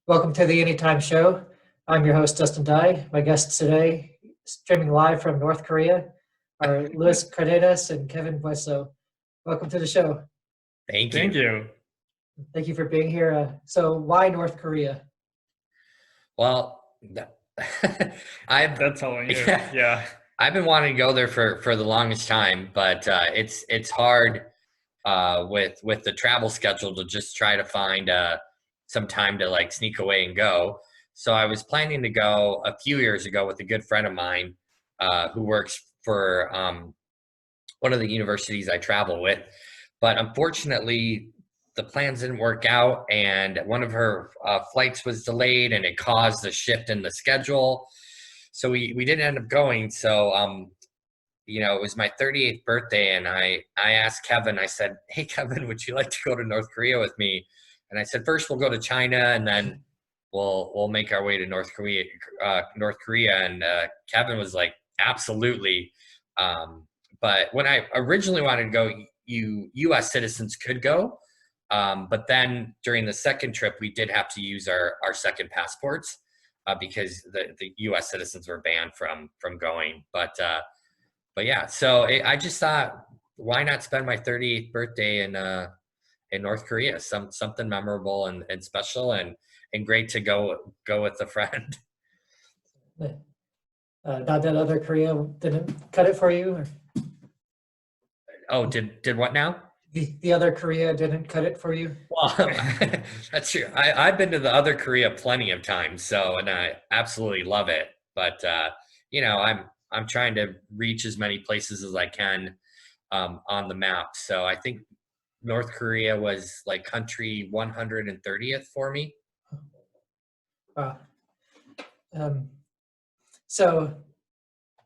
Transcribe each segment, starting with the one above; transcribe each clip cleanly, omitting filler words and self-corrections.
Welcome to the Anytime Show. I'm your host, Dustin Dye. My guests today, streaming live from North Korea, are Luis Cardenas and Kevin Bueso. Welcome to the show. Thank you. Thank you. Thank you for being here. So why North Korea? Well, That's all I knew. Yeah. I've been wanting to go there for the longest time, but it's hard with the travel schedule to just try to find some time to like sneak away and go. So I was planning to go a few years ago with a good friend of mine who works for one of the universities I travel with, but unfortunately the plans didn't work out, and one of her flights was delayed, and it caused a shift in the schedule. So we didn't end up going. So it was my 38th birthday, and I asked Kevin. I said, "Hey, Kevin, would you like to go to North Korea with me?" And I said, "First, we'll go to China, and then we'll make our way to North Korea." And Kevin was like, "Absolutely." But when I originally wanted to go, U.S. citizens could go. But then during the second trip, we did have to use our second passports because the U.S. citizens were banned from going. But yeah, so I just thought, why not spend my 38th birthday in North Korea? Something memorable and special and great to go with a friend. Not that other Korea didn't cut it for you? Or? Oh, did what now? The other Korea didn't cut it for you? Well, that's true. I've been to the other Korea plenty of times, and I absolutely love it. But I'm trying to reach as many places as I can on the map. So I think North Korea was like country 130th for me. Wow. So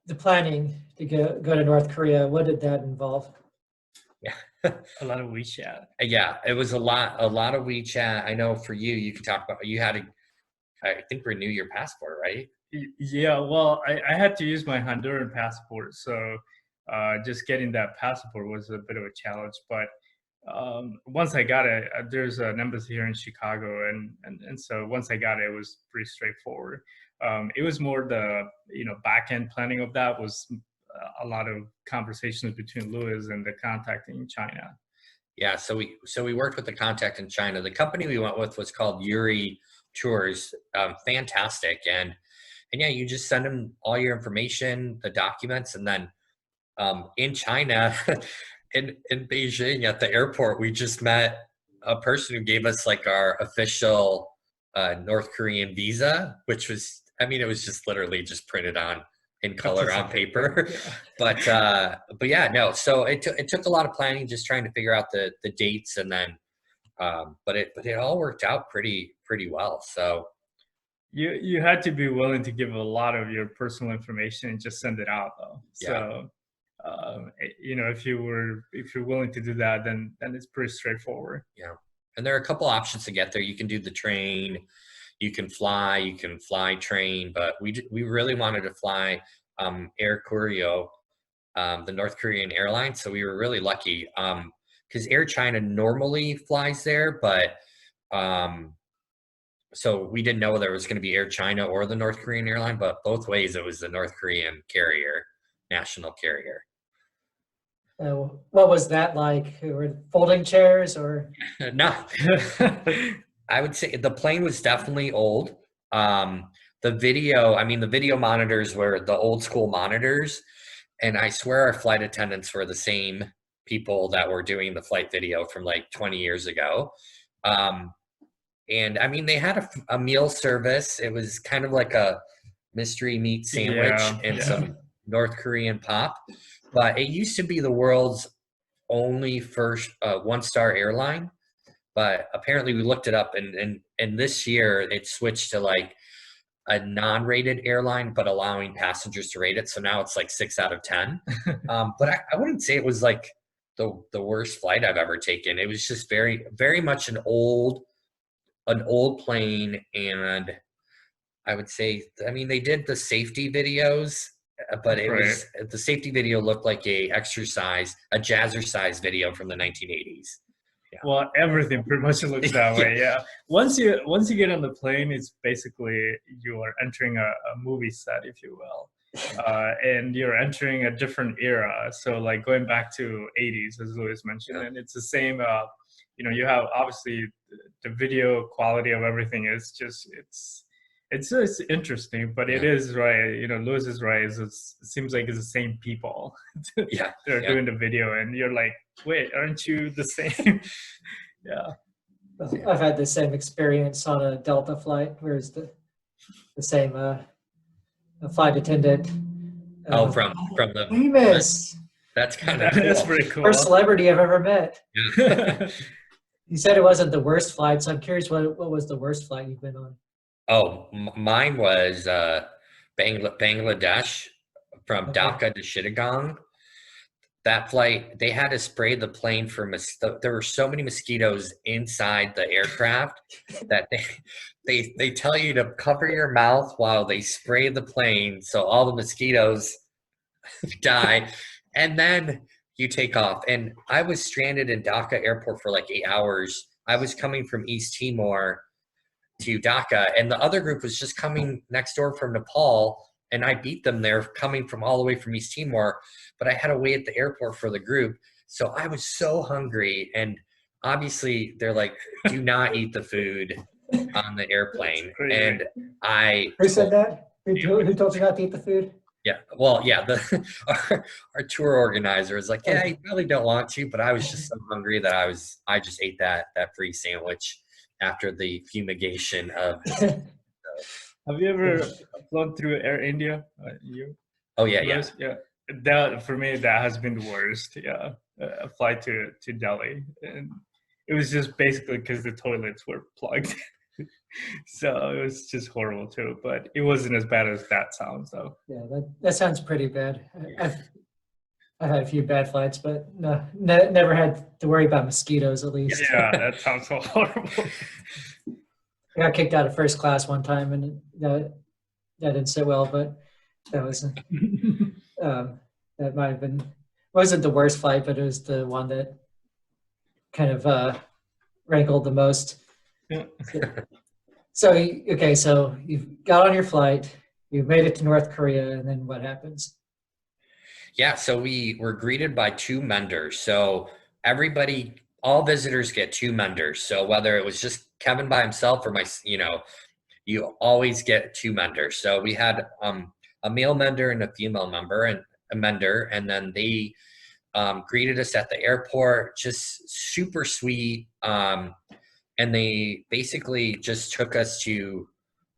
the planning to go to North Korea, what did that involve? Yeah. A lot of WeChat. Yeah, it was a lot of WeChat. I know for you can talk about, you had to, I think, renew your passport, right? Yeah, well, I had to use my Honduran passport, so just getting that passport was a bit of a challenge. But once I got it, there's an embassy here in Chicago, and so once I got it, it was pretty straightforward. It was more the back end planning of that was a lot of conversations between Louis and the contact in China. Yeah, so we worked with the contact in China. The company we went with was called Yuri Tours. Fantastic, and yeah, you just send them all your information, the documents, and then in China, in Beijing at the airport, we just met a person who gave us like our official North Korean visa, which was, it was just literally just printed on in color on paper. Yeah. But yeah, no. So it took a lot of planning, just trying to figure out the dates, and then but it all worked out pretty well. So you had to be willing to give a lot of your personal information and just send it out, though. Yeah. So if you're willing to do that, then it's pretty straightforward. Yeah. And there are a couple options to get there. You can do the train, you can fly train, but we really wanted to fly Air Koryo, the North Korean airline. So we were really lucky because Air China normally flies there, but so we didn't know there was going to be Air China or the North Korean airline, but both ways it was the North Korean carrier, national carrier. What was that like? Were folding chairs or? No. I would say the plane was definitely old. The video monitors were the old school monitors. And I swear our flight attendants were the same people that were doing the flight video from like 20 years ago. And they had a meal service. It was kind of like a mystery meat sandwich and some North Korean pop. But it used to be the world's only first one-star airline. But apparently we looked it up, and this year it switched to like a non-rated airline, but allowing passengers to rate it. So now it's like 6 out of 10. But I wouldn't say it was like the worst flight I've ever taken. It was just very, very much an old plane. And I would say, they did the safety videos, but the safety video looked like a jazzercise video from the 1980s. Well, everything pretty much looks that way. Yeah. Once you get on the plane, it's basically you are entering a movie set, if you will, and you're entering a different era. So like going back to 80s, as Louis mentioned, and it's the same. You have obviously the video quality of everything is just it's interesting, but it is right. Louis is right. It seems like it's the same people. They're doing the video, and you're like, wait, aren't you the same? Yeah. I've had the same experience on a Delta flight, where it's the same flight attendant. From the famous. That's kind of cool. That's pretty cool. First celebrity I've ever met. Yeah. You said it wasn't the worst flight, so I'm curious what was the worst flight you've been on? Oh, mine was Bangladesh from Dhaka to Chittagong. That flight, they had to spray the plane for there were so many mosquitoes inside the aircraft that they tell you to cover your mouth while they spray the plane so all the mosquitoes die, and then you take off. And I was stranded in Dhaka airport for like 8 hours. I was coming from East Timor to Dhaka, and the other group was just coming next door from Nepal, and I beat them there coming from all the way from East Timor, but I had to wait at the airport for the group. So I was so hungry, and obviously they're like, do not eat the food on the airplane. And Who said that? Who told you not to eat the food? Yeah, well, yeah, our tour organizer was like, yeah, you really don't want to, but I was just so hungry that I just ate that free sandwich after the fumigation of. Have you ever flown through Air India? Oh yeah. That for me, that has been the worst. Yeah, a flight to Delhi, and it was just basically because the toilets were plugged. So it was just horrible too, but it wasn't as bad as that sounds though. Yeah, that sounds pretty bad. I've had a few bad flights, but no, never had to worry about mosquitoes at least. Yeah, that sounds so horrible. I got kicked out of first class one time, and that didn't sit well, but that was that might have been, wasn't the worst flight, but it was the one that kind of rankled the most. Yeah. So you got on your flight, you made it to North Korea, and then what happens? Yeah, so we were greeted by 2 menders. So all visitors get 2 menders. So whether it was just Kevin by himself or you always get 2 menders. So we had a male mender and a female mender, and then they greeted us at the airport, just super sweet. And they basically just took us to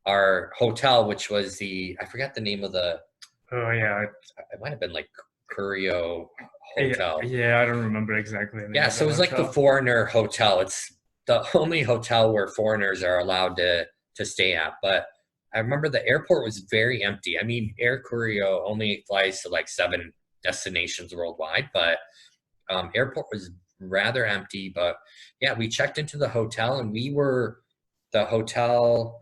our hotel, which was I forgot the name of the. Oh yeah, it might have been like Curio Hotel. Yeah, I don't remember exactly. Yeah, so it was like the foreigner hotel. It's the only hotel where foreigners are allowed to stay at. But I remember the airport was very empty. I mean, Air Curio only flies to like 7 destinations worldwide, but airport was rather empty. But yeah, we checked into the hotel, and the hotel,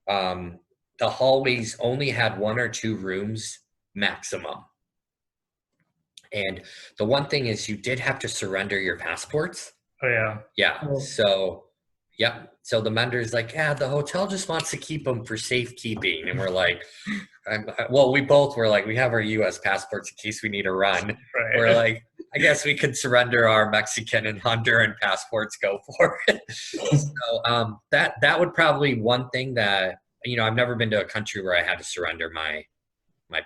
the hallways only had 1 or 2 rooms maximum. And the one thing is you did have to surrender your passports. Oh yeah. Yeah. Oh. So so the mentor's like, yeah, the hotel just wants to keep them for safekeeping. And we're like, we both were like, we have our U.S. passports in case we need to run. Right. We're like, I guess we could surrender our Mexican and Honduran passports, go for it. So that would probably one thing that, I've never been to a country where I had to surrender my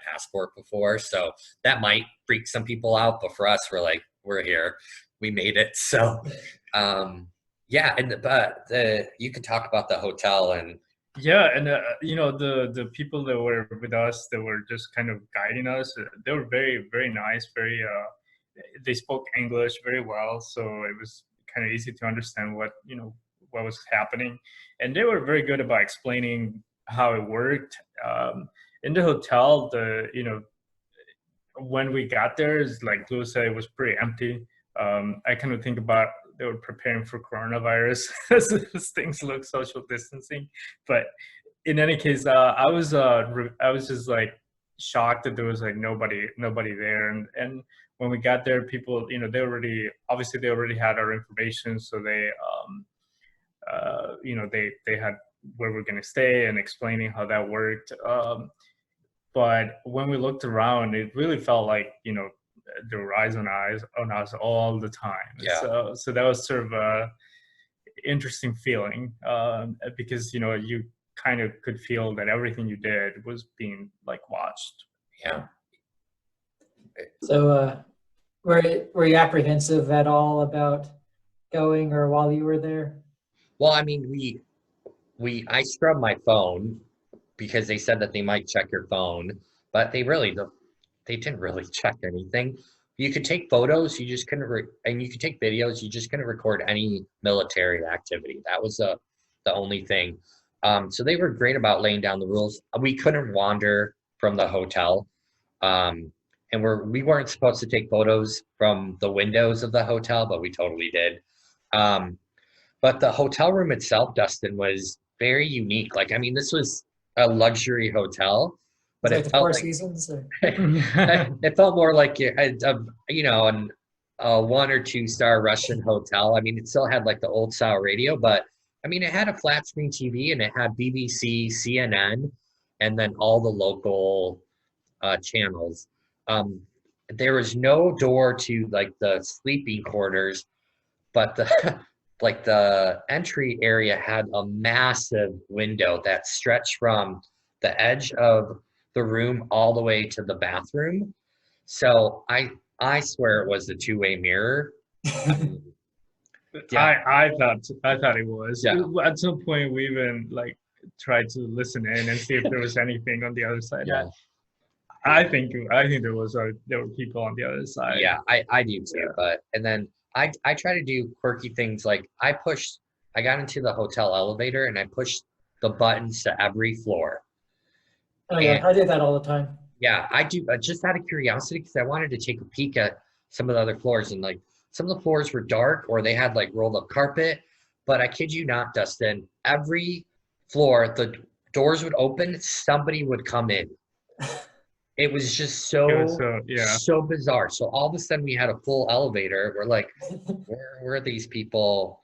passport before. So that might freak some people out, but for us, we're like, we're here, we made it. So yeah, but you could talk about the hotel and. Yeah, and the people that were with us that were just kind of guiding us, they were very, very nice, they spoke English very well, so it was kind of easy to understand what was happening, and they were very good about explaining how it worked. In the hotel, when we got there, it's like Lou said, it was pretty empty. I kind of think about they were preparing for coronavirus as things look social distancing, but in any case, I was just like shocked that there was like nobody there, and when we got there, people, they already had our information, so they they had where we're going to stay and explaining how that worked. But when we looked around, it really felt like, there were eyes on us all the time. Yeah. So that was sort of a interesting feeling, because, you kind of could feel that everything you did was being like watched. Yeah. So, were you apprehensive at all about going or while you were there? Well, I mean, I scrubbed my phone because they said that they might check your phone, but they didn't really check anything. You could take photos, you just couldn't, and you could take videos, you just couldn't record any military activity. That was the only thing. So they were great about laying down the rules. We couldn't wander from the hotel, and we weren't supposed to take photos from the windows of the hotel, but we totally did. But the hotel room itself, Dustin, was very unique. Like, I mean, this was a luxury hotel, but Like it the felt Four like Seasons? Or? it felt more like a 1 or 2 star Russian hotel. I mean, it still had like the old style radio, but I mean, it had a flat screen TV and it had BBC, CNN, and then all the local channels. There was no door to like the sleeping quarters, but the like the entry area had a massive window that stretched from the edge of the room all the way to the bathroom. So I swear it was a two-way mirror. Yeah. I thought it was. Yeah. At some point, we even like tried to listen in and see if there was anything on the other side. Yeah. I think there were people on the other side. Yeah, I do too. Yeah. But and then I try to do quirky things like I got into the hotel elevator and I pushed the buttons to every floor. Oh yeah, I do that all the time. Yeah, I do just out of curiosity because I wanted to take a peek at some of the other floors, and like some of the floors were dark or they had like rolled up carpet. But I kid you not, Dustin, every floor the doors would open, somebody would come in. It was just so bizarre. So all of a sudden we had a full elevator. We're like, where are these people?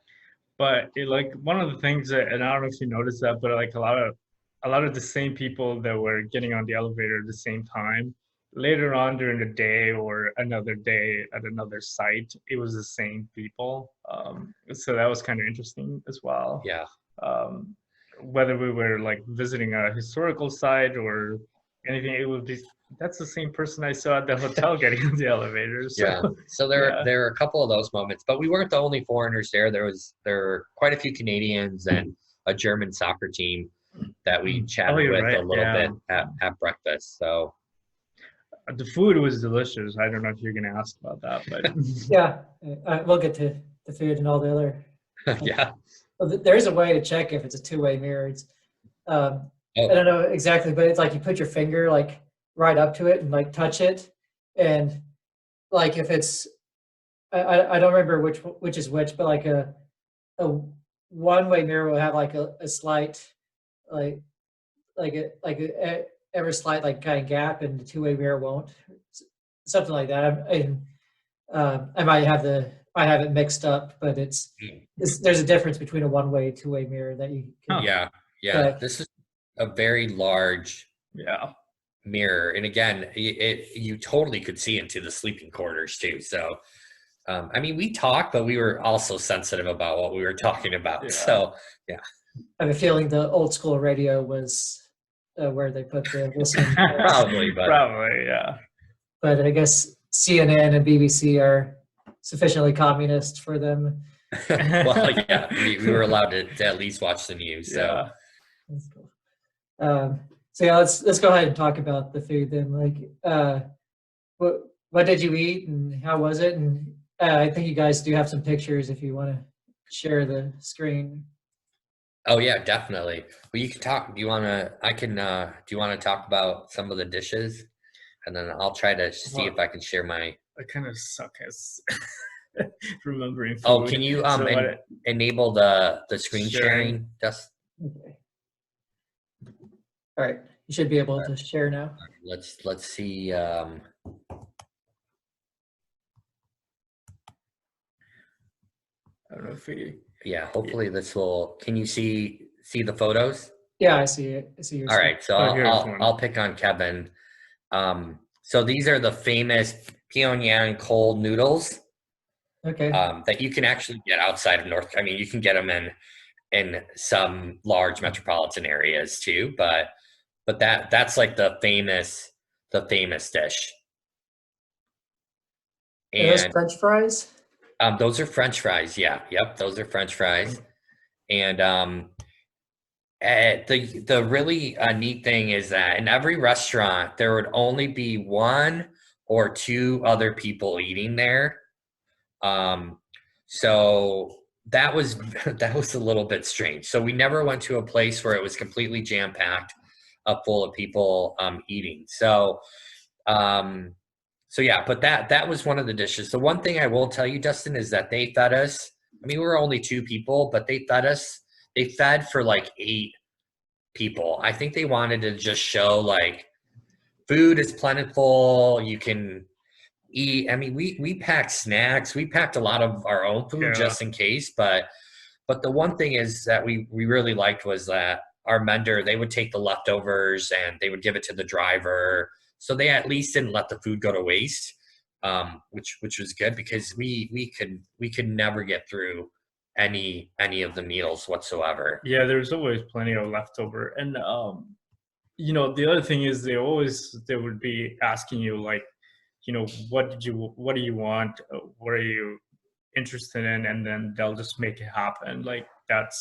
But like one of the things that, and I don't know if you noticed that, but like a lot of the same people that were getting on the elevator at the same time, later on during the day or another day at another site, it was the same people. So that was kind of interesting as well. Yeah. Whether we were like visiting a historical site or anything, it would be that's the same person I saw at the hotel getting on the elevator. So, yeah. So there were a couple of those moments, but we weren't the only foreigners there. There were quite a few Canadians and a German soccer team that we chatted with a little bit at breakfast. So the food was delicious. I don't know if you're going to ask about that, but yeah, we'll get to the food and all the other. Yeah. Well, there is a way to check if it's a two-way mirror. It's I don't know exactly, but it's like you put your finger like right up to it and like touch it, and like if it's I don't remember which is which, but like a one-way mirror will have like a slight like a ever slight like kind of gap, and the two-way mirror won't. Something like that. I might have it mixed up, but it's there's a difference between a one-way, two-way mirror that you can. Yeah. This is a very large mirror, and again, you totally could see into the sleeping quarters too. So, I mean, we talked, but we were also sensitive about what we were talking about. Yeah. So, yeah. I have a feeling the old school radio was where they put the listening. Probably, yeah. But I guess CNN and BBC are sufficiently communist for them. Well, yeah, we were allowed to at least watch the news. So. Yeah. That's cool. So yeah, let's go ahead and talk about the food then. Like, what did you eat and how was it? And I think you guys do have some pictures if you want to share the screen. Oh yeah, definitely. Well, you can talk. Do you want to talk about some of the dishes, and then I'll try to see if I can share my. I kind of suck at remembering food. Oh, can you enable the screen sharing? Just. Okay. All right, you should be able to share now. Let's see. don't know if we. Yeah, hopefully this will. Can you see the photos? Yeah, I see it. I see your All right, so here's one. I'll pick on Kevin. So these are the famous Pyongyang cold noodles. Okay. That you can actually get outside of North. I mean, you can get them in some large metropolitan areas too, but that's like the famous dish. Are those And French fries? those are French fries. Yeah, yep, those are French fries. And the really neat thing is that in every restaurant there would only be one or two other people eating there. So that was that was a little bit strange. So we never went to a place where it was completely jam packed, up full of people eating. So yeah, but that was one of the dishes. The one thing I will tell you, Dustin, is that they fed us. I mean, we were only two people, but they fed us. They fed for like 8 people. I think they wanted to just show like food is plentiful. You can eat. I mean, we packed snacks. We packed a lot of our own food just in case. But the one thing is that we really liked was that our vendor, they would take the leftovers and they would give it to the driver. So they at least didn't let the food go to waste, which was good because we could never get through any of the meals whatsoever. Yeah, there's always plenty of leftover, and you know, the other thing is they would be asking you like, you know, what do you want? What are you interested in? And then they'll just make it happen. Like that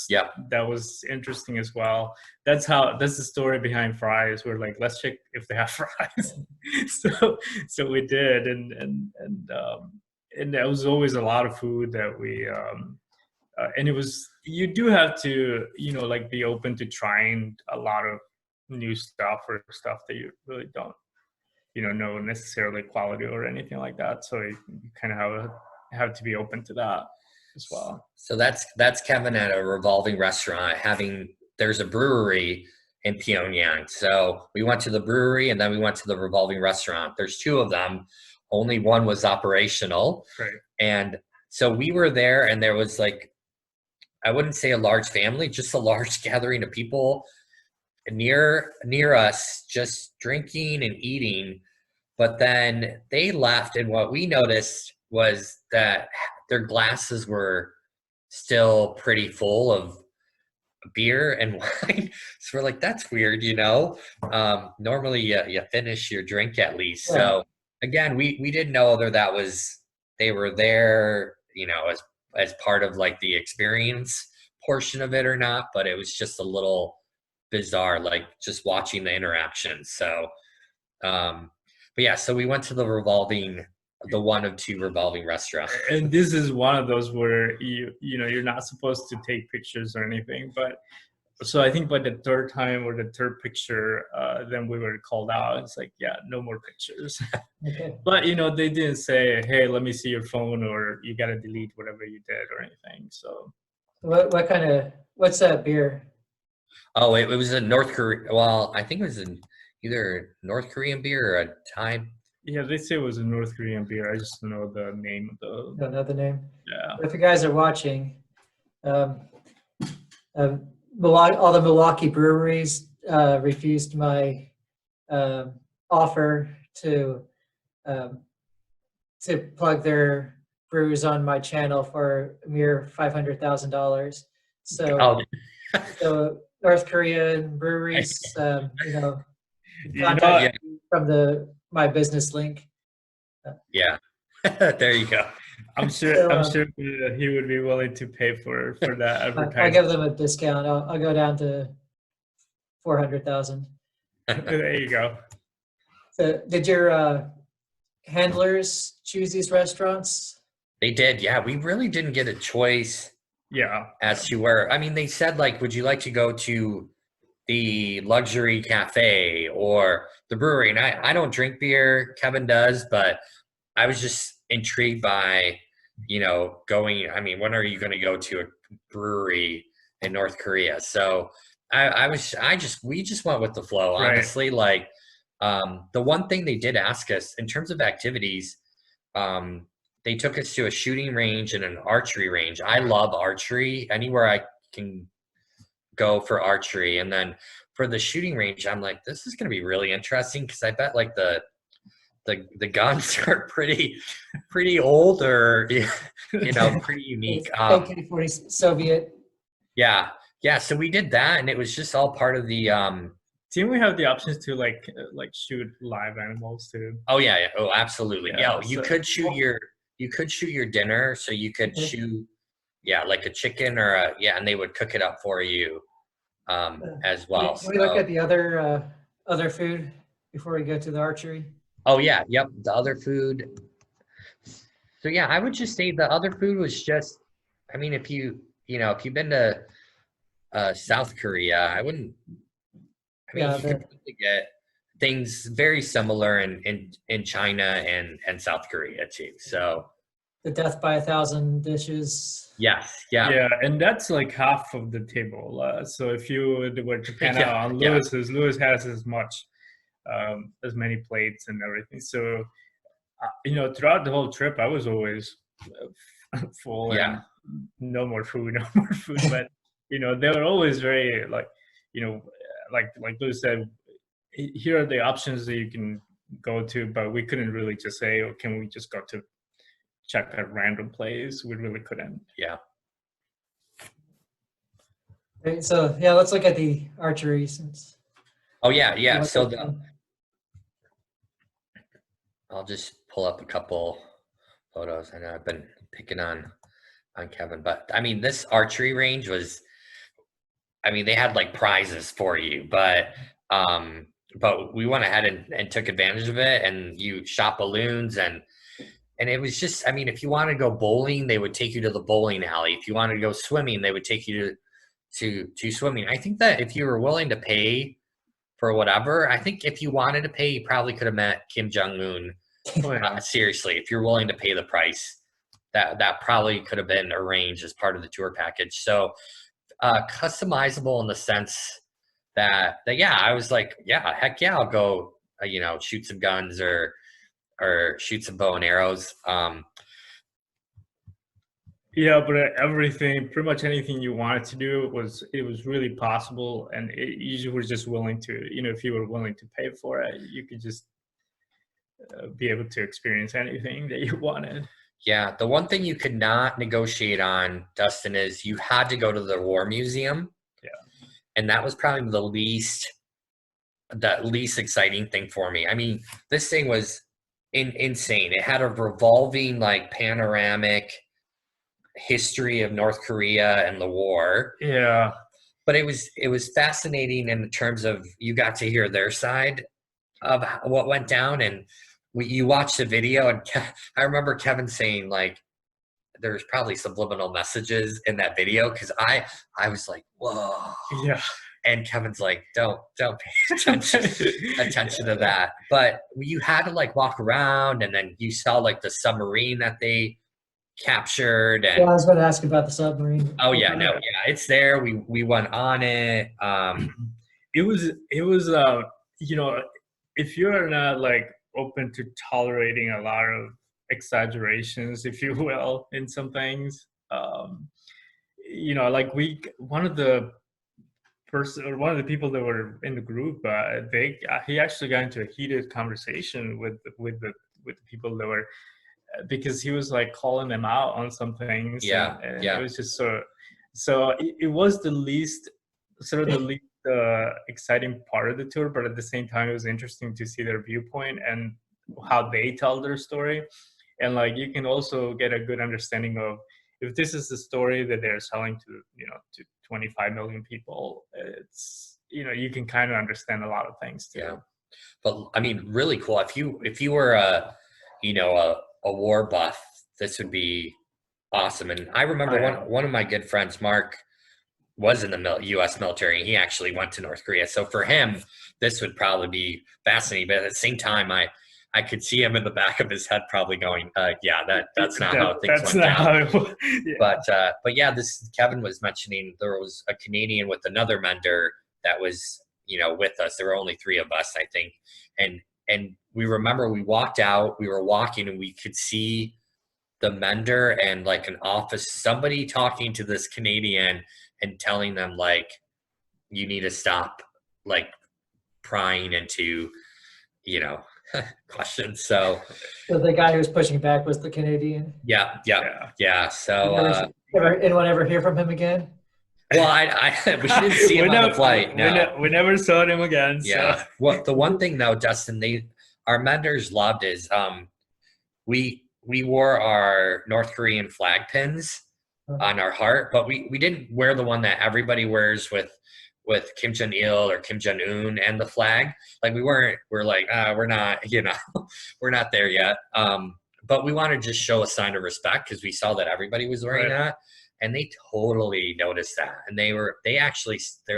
was interesting as well. That's the story behind fries. We're like, let's check if they have fries. so we did, and there was always a lot of food that we and it was, you do have to, you know, like be open to trying a lot of new stuff or stuff that you really don't, you know necessarily quality or anything like that. So you kind of have to be open to that as well. So that's Kevin at a revolving restaurant there's a brewery in Pyongyang. So we went to the brewery and then we went to the revolving restaurant. There's 2 of them. Only one was operational. Right. And so we were there and there was like, I wouldn't say a large family, just a large gathering of people near us just drinking and eating. But then they left, and what we noticed was that their glasses were still pretty full of beer and wine. So we're like, that's weird, you know? Normally you finish your drink at least. So again, we didn't know whether they were there, you know, as part of like the experience portion of it or not, but it was just a little bizarre, like just watching the interactions. So but yeah, so we went to the 1 of 2 revolving restaurants. And this is one of those where you know, you're not supposed to take pictures or anything, but so I think by the 3rd time or the 3rd picture, then we were called out. It's like, yeah, no more pictures. Okay. But you know, they didn't say, hey, let me see your phone, or you got to delete whatever you did or anything. So what's that beer? Oh, it was a North Korea. Well, I think it was either North Korean beer or a Thai. Yeah, they say it was a North Korean beer. I just know the name of the. Don't know the name. Yeah. If you guys are watching, all the Milwaukee breweries refused my offer to plug their brews on my channel for a mere $500,000. So, so North Korean breweries, you know, contact me from my business link. Yeah, there you go. I'm sure he would be willing to pay for that advertising. I'll give them a discount. I'll go down to 400,000. There you go. So, did your handlers choose these restaurants? They did. Yeah, we really didn't get a choice. Yeah. As to where, I mean, they said like, would you like to go to the luxury cafe or the brewery? And I don't drink beer. Kevin does, but I was just intrigued by, you know, going. I mean, when are you going to go to a brewery in North Korea? So we just went with the flow, honestly. Right. Like, the one thing they did ask us in terms of activities, they took us to a shooting range and an archery range. I love archery. Anywhere I can go for archery. And then for the shooting range, I'm like, this is going to be really interesting because I bet like the guns are pretty old or pretty unique. AK-40 Soviet. Yeah. So we did that, and it was just all part of the. Didn't we have the options to like shoot live animals too? Oh yeah. Oh, absolutely. Yeah. You so- could shoot your dinner, so you could shoot, like a chicken or and they would cook it up for you, as well. Can we look at the other food before we go to the archery? Oh yeah. Yep. The other food. So yeah, I would just say the other food was just. I mean, if you've been to South Korea, I wouldn't. I mean, you could probably get things very similar in China and South Korea too. So the death by 1,000 dishes. Yes, yeah. Yeah, and that's like half of the table. So if you were to pan out on Lewis's, Lewis has as many plates and everything. So throughout the whole trip, I was always full. Yeah. And no more food. But they were always very like Lewis said, here are the options that you can go to, but we couldn't really just say, oh, can we just go to check a random place? We really couldn't. Yeah. Okay, so let's look at the archery since. Oh yeah. So I'll just pull up a couple photos. I know I've been picking on Kevin, but I mean, this archery range was, I mean, they had like prizes for you, but we went ahead and took advantage of it, and you shot balloons and it was just, I mean, if you want to go bowling, they would take you to the bowling alley. If you wanted to go swimming, they would take you to swimming. I think that if you were willing to pay for whatever, I think if you wanted to pay, you probably could have met Kim Jong-un. Seriously, if you're willing to pay the price, that probably could have been arranged as part of the tour package. So customizable in the sense that I was like, heck yeah, I'll go, shoot some guns or shoot some bow and arrows. Yeah, but everything, pretty much anything you wanted to do it was really possible, and you were just willing to, if you were willing to pay for it, you could just be able to experience anything that you wanted. Yeah, the one thing you could not negotiate on, Dustin, is you had to go to the War Museum. Yeah, and that was probably the least exciting thing for me. I mean, this thing was insane. It had a revolving like panoramic history of North Korea and the war. Yeah. But it was fascinating in terms of you got to hear their side of what went down, and you watch the video, and I remember Kevin saying like there's probably subliminal messages in that video, because I was like, whoa. Yeah. And Kevin's like, don't pay attention to that. But you had to like walk around, and then you saw like the submarine that they captured. And I was going to ask about the submarine. Oh yeah, it's there. We went on it. It was if you're not like open to tolerating a lot of exaggerations, if you will, in some things, like one of the people that were in the group, he actually got into a heated conversation with the people that were, because he was like calling them out on some things. And it was just so it was the least exciting part of the tour, but at the same time it was interesting to see their viewpoint and how they tell their story. And like you can also get a good understanding of if this is the story that they're selling to 25 million people, it's you can kind of understand a lot of things too. Yeah, but I mean, really cool. If you were a war buff, this would be awesome. And I remember one of my good friends, Mark, was in the U.S. military, and he actually went to North Korea. So for him, this would probably be fascinating. But at the same time, I could see him in the back of his head probably going, that's not how things went down. But yeah, this Kevin was mentioning there was a Canadian with another mender that was, with us. There were only 3 of us, I think. And we remember we walked out, we were walking, and we could see the mender and like an office, somebody talking to this Canadian and telling them like, you need to stop like prying into, you know, questions. So the guy who was pushing back was the Canadian. Yeah. So anyone ever hear from him again? Well, we didn't see him on the flight. No. We never saw him again. Yeah. So. Well, the one thing though, Dustin, our mentors loved is we wore our North Korean flag pins on our heart, but we didn't wear the one that everybody wears with Kim Jong Il or Kim Jong Un and the flag. Like we're like we're not, you know, we're not there yet. But we wanted to just show a sign of respect because we saw that everybody was wearing that. And they totally noticed that. And they're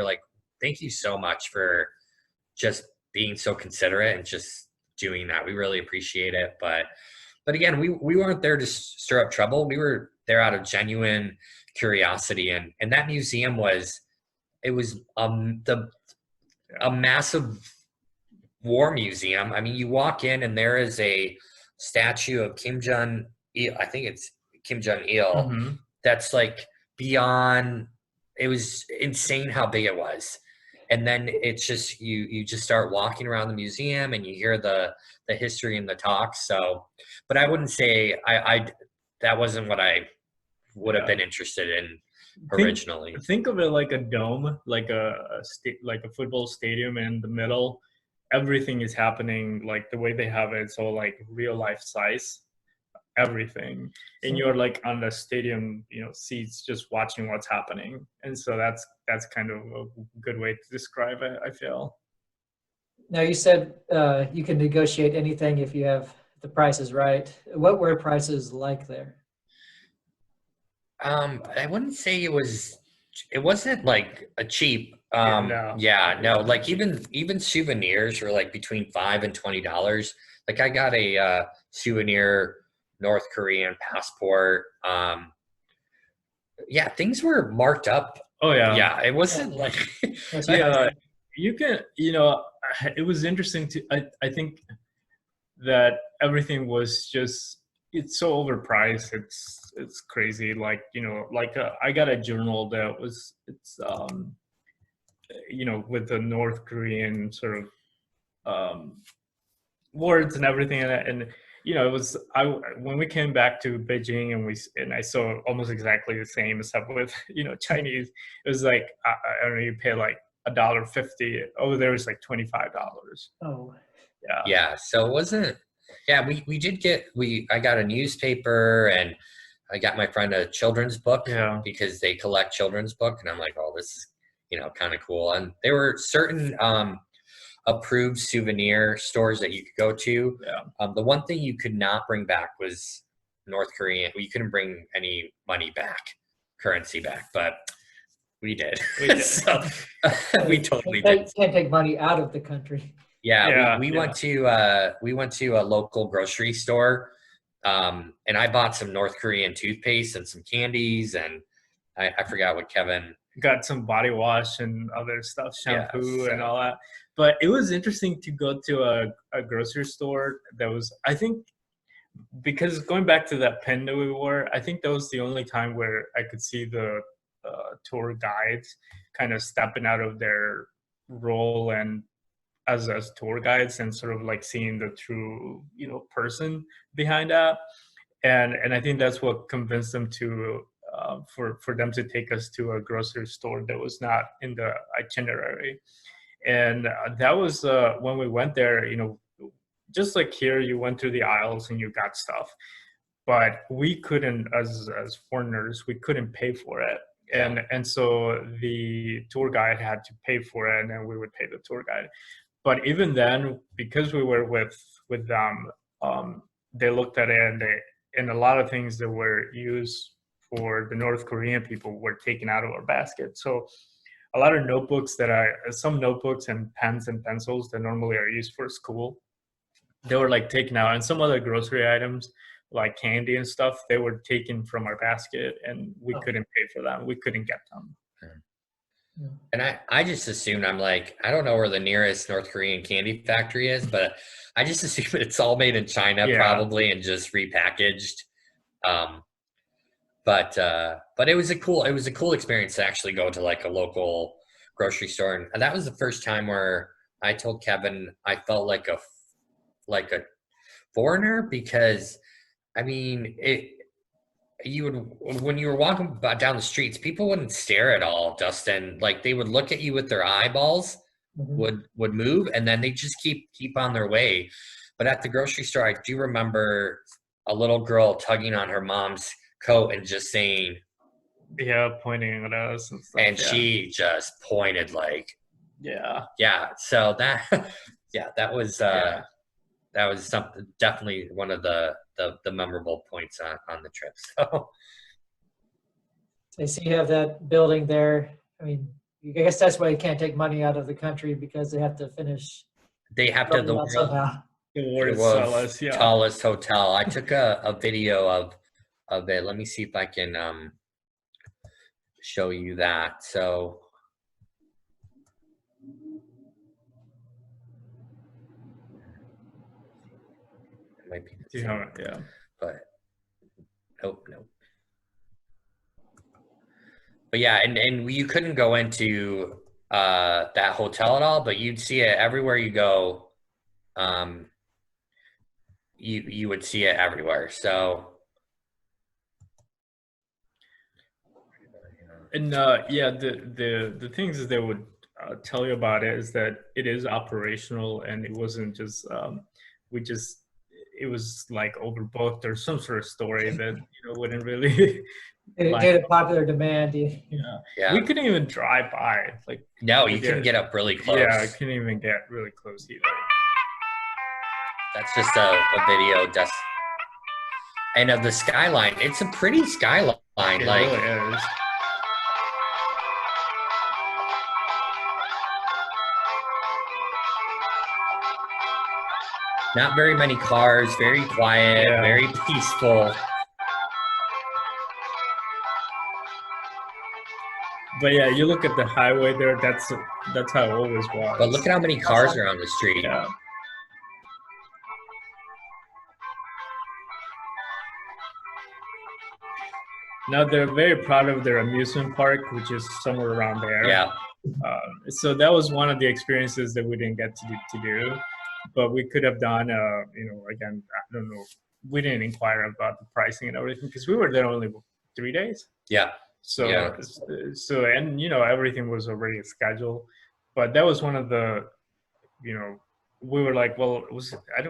like, thank you so much for just being so considerate and just doing that. We really appreciate it. But again, we weren't there to stir up trouble. We were there out of genuine curiosity. And that museum was a massive war museum. I mean, you walk in and there is a statue of Kim Jong Il. I think it's Kim Jong Il. Mm-hmm. That's like beyond, it was insane how big it was. And then it's just, you just start walking around the museum and you hear the history and the talks. So, but I wouldn't say that wasn't what I would have been interested in originally. Think of it like a dome, like a football stadium in the middle. Everything is happening like the way they have it. So like real life size. Everything, and you're like on the stadium, you know, seats, just watching what's happening. And so that's kind of a good way to describe it, I feel. Now you said you can negotiate anything if the price is right. What were prices like there? I wouldn't say it wasn't like a cheap. No. Like even souvenirs were like between $5 and $20. Like I got a souvenir North Korean passport. Things were marked up. Oh yeah. Yeah, it wasn't like you can, you know, it was interesting I think that everything was just, it's so overpriced. It's crazy. Like, you know, like I got a journal that it's you know, with the North Korean sort of words and everything, and you know, it was when we came back to Beijing and I saw almost exactly the same except with, you know, Chinese. It was like I don't know, you pay like $1.50. Over there was like $25. Oh, yeah. So it wasn't. Yeah, I got a newspaper and I got my friend a children's book because they collect children's book, and I'm like, oh, this is, you know, kind of cool. And there were certain approved souvenir stores that you could go to. The one thing you could not bring back was North Korean. You couldn't bring any money back, currency back, but we did. So we totally did. Can't take money out of the country. We went to a local grocery store, and I bought some North Korean toothpaste and some candies, and I forgot what Kevin got, some body wash and other stuff, shampoo and all that. But it was interesting to go to a grocery store that was, I think, because going back to that pen that we wore, I think that was the only time where I could see the tour guides kind of stepping out of their role and as tour guides and sort of like seeing the true, you know, person behind that. And I think that's what convinced them to for them to take us to a grocery store that was not in the itinerary. And that was when we went there, you know, just like here, you went through the aisles and you got stuff, but we couldn't, as foreigners, we couldn't pay for it. And so the tour guide had to pay for it, and then we would pay the tour guide. But even then, because we were with them, they looked at it, and a lot of things that were used for the North Korean people were taken out of our basket. So a lot of notebooks some notebooks and pens and pencils that normally are used for school, they were like taken out, and some other grocery items like candy and stuff, they were taken from our basket, and we couldn't pay for them. We couldn't get them. And I just assumed, I'm like, I don't know where the nearest North Korean candy factory is, but I just assume it's all made in China probably and just repackaged But it was a cool experience to actually go to like a local grocery store, and that was the first time where I told Kevin I felt like a foreigner, because I mean you would, when you were walking down the streets, people wouldn't stare at all, Dustin. Like they would look at you with their eyeballs, would move, and then they just keep on their way. But at the grocery store, I do remember a little girl tugging on her mom's coat and just saying, yeah, pointing at us and stuff. And she just pointed like, yeah. So that, that was something, definitely one of the memorable points on the trip. So I see you have that building there. I mean, I guess that's why you can't take money out of the country, because they have to finish. They have to, the world's tallest hotel. I took a video of it. Let me see if I can show you that. So it might be the same, but no. But yeah, and you couldn't go into that hotel at all, but you'd see it everywhere you go. You would see it everywhere. So, and the things that they would tell you about it is that it is operational, and it wasn't just it was like overbooked or some sort of story that wouldn't really. It did a popular demand. Yeah. We couldn't even drive by. Like, no, you couldn't get up really close. Yeah, I couldn't even get really close either. That's just a video, and of the skyline. It's a pretty skyline. It really is. Not very many cars. Very quiet. Very peaceful. But yeah, you look at the highway there. That's how it always was. But look at how many cars are on the street. Yeah. Now they're very proud of their amusement park, which is somewhere around there. Yeah. So that was one of the experiences that we didn't get to do, but we could have done. Again, I don't know. We didn't inquire about the pricing and everything because we were there only 3 days. Yeah. So and everything was already scheduled, but that was one of the, we were like, well,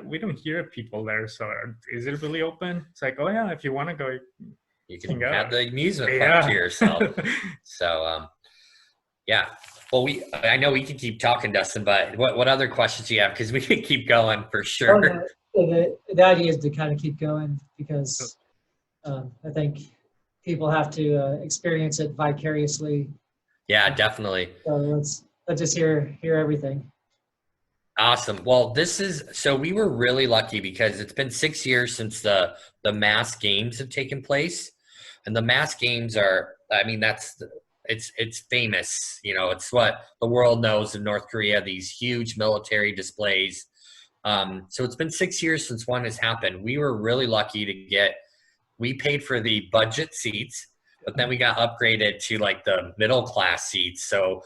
we don't hear people there, so is it really open? It's like, oh yeah, if you want to go, you can have the amusement park to yourself. So well, I know we can keep talking, Dustin, but what other questions do you have? Because we can keep going for sure. The idea is to kind of keep going, because I think people have to experience it vicariously. Yeah, definitely. So let's just hear everything. Awesome. Well, so we were really lucky because it's been 6 years since the mass games have taken place, and the mass games are, I mean, it's famous. It's what the world knows in North Korea, these huge military displays. So it's been 6 years since one has happened. We were really lucky we paid for the budget seats, but then we got upgraded to like the middle class seats. So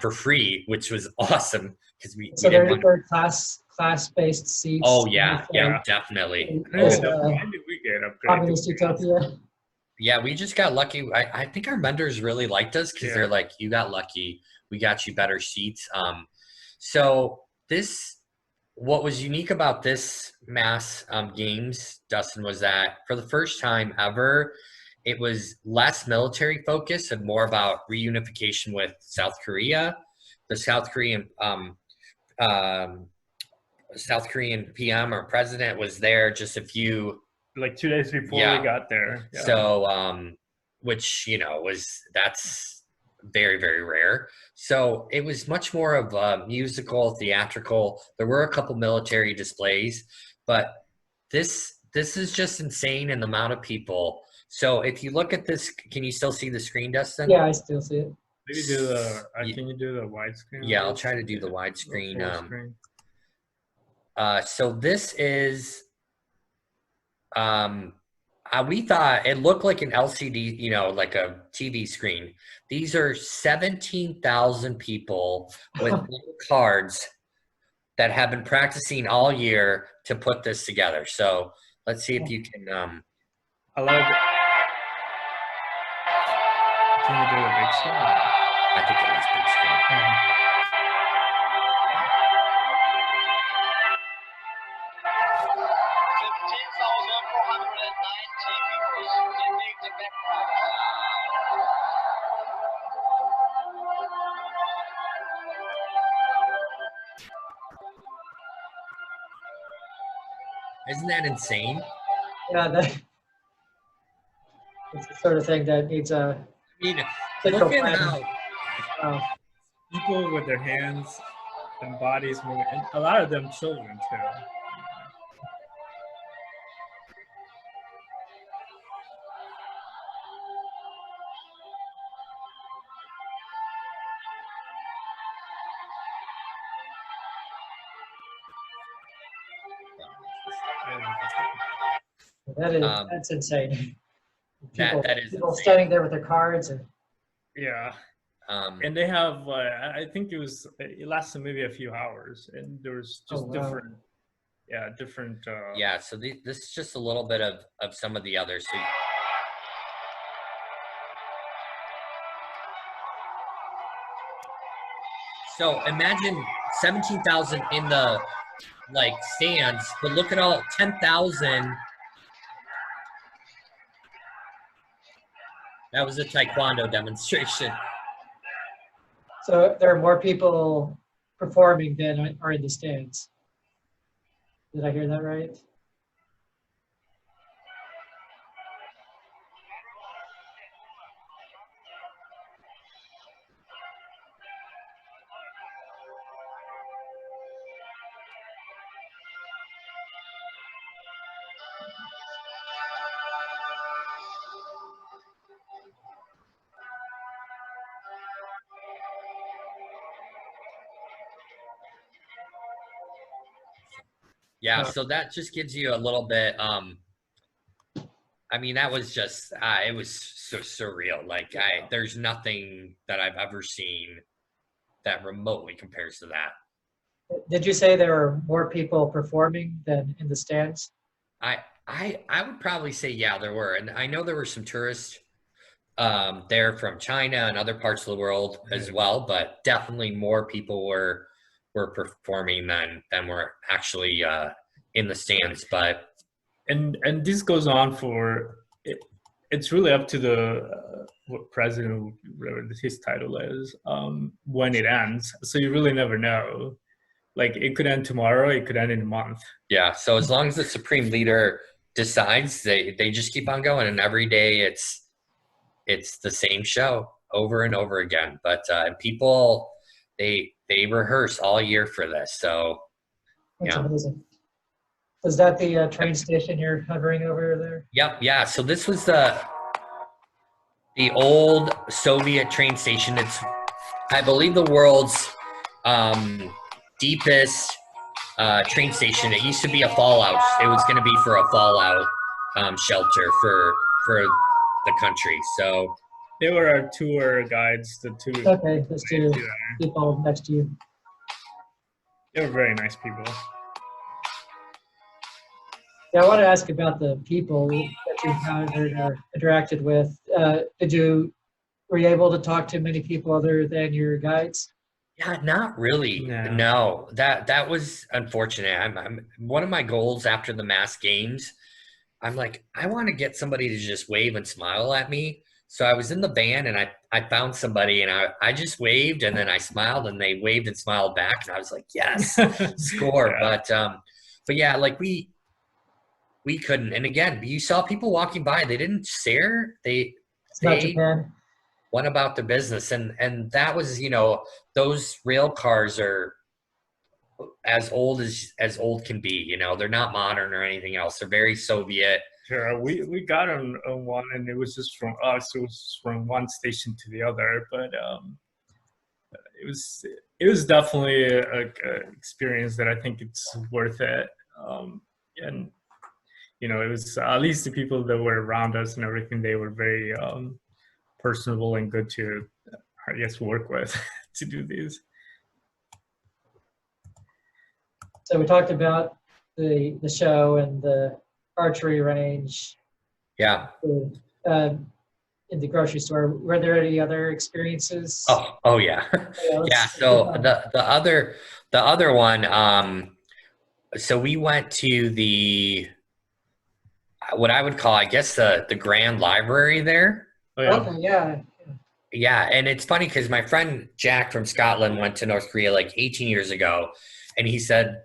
for free, which was awesome because they're class-based seats. Oh yeah, definitely. When did we get upgraded? Communist utopia. Yeah, we just got lucky. I think our vendors really liked us because they're like, you got lucky. We got you better seats. So what was unique about this mass games, Dustin, was that for the first time ever, it was less military focused and more about reunification with South Korea. The South Korean PM or president was there just a few, like 2 days before we got there. Yeah. So, which, that's very, very rare. So it was much more of a musical, theatrical. There were a couple military displays, but this is just insane in the amount of people. So if you look at this, can you still see the screen, Dustin? Yeah, I still see it. Maybe can you do the widescreen? Yeah, I'll try to do the widescreen. So this is, we thought it looked like an LCD, you know, like a TV screen. These are 17,000 people with little cards that have been practicing all year to put this together. So let's see if you can. I love it. Can you do a big screen? I think it is big screen. Isn't that insane? Yeah, that's the sort of thing that needs a I mean, central look at planning. how People with their hands and bodies moving, and a lot of them children too. That's insane. People, that is people insane. standing there with their cards and Yeah. And they have, I think it lasted maybe a few hours, and there was just different. Yeah, so this is just a little bit of some of the others. So imagine 17,000 in the stands, but look at all 10,000. That was a Taekwondo demonstration. so there are more people performing than are in the stands. Did I hear that right? Yeah, so that just gives you a little bit. I mean, that was just it was so surreal. Like there's nothing that I've ever seen that remotely compares to that. Did you say there were more people performing than in the stands? I would probably say yeah, there were, and I know there were some tourists there from China and other parts of the world as well, but definitely more people were performing than were actually in the stands. But and this goes on for it's really up to the what president, whatever his title is, when it ends. So you really never know. Like it could end tomorrow, it could end in a month. Yeah, so as long as the supreme leader decides, they just keep on going, and every day it's the same show over and over again. But people they rehearse all year for this. So That's amazing. Is that the train station you're hovering over there? Yep. Yeah. So this was the old Soviet train station. It's, I believe, the world's deepest train station. It used to be a fallout. It was going to be for a fallout shelter for the country. So they were our tour guides. The two. Okay, there's two people next to you. They were very nice people. Yeah, I want to ask about the people that you encountered or interacted with. Were you able to talk to many people other than your guides? Yeah, not really. No, that was unfortunate. I'm one of my goals after the mass games. I'm like, I want to get somebody to just wave and smile at me. So I was in the van and I found somebody and I just waved and then I smiled and they waved and smiled back and I was like, yes, score. Yeah. But yeah, like we couldn't. And again, you saw people walking by. They didn't stare. They went about their business. And that was, those rail cars are as old as old can be. They're not modern or anything else. They're very Soviet. Sure, we got on one, and it was just from us. It was from one station to the other, but it was definitely a experience that I think it's worth it. And you know, it was at least the people that were around us and everything, they were very personable and good to, I guess, work with to do these. So we talked about the show and the archery range. Yeah. In the grocery store. Were there any other experiences? Oh yeah. Yeah. So the other one, so we went to the, what I would call, I guess, the grand library there. Oh, yeah. Okay, yeah. Yeah, and it's funny because my friend Jack from Scotland went to North Korea like 18 years ago, and he said,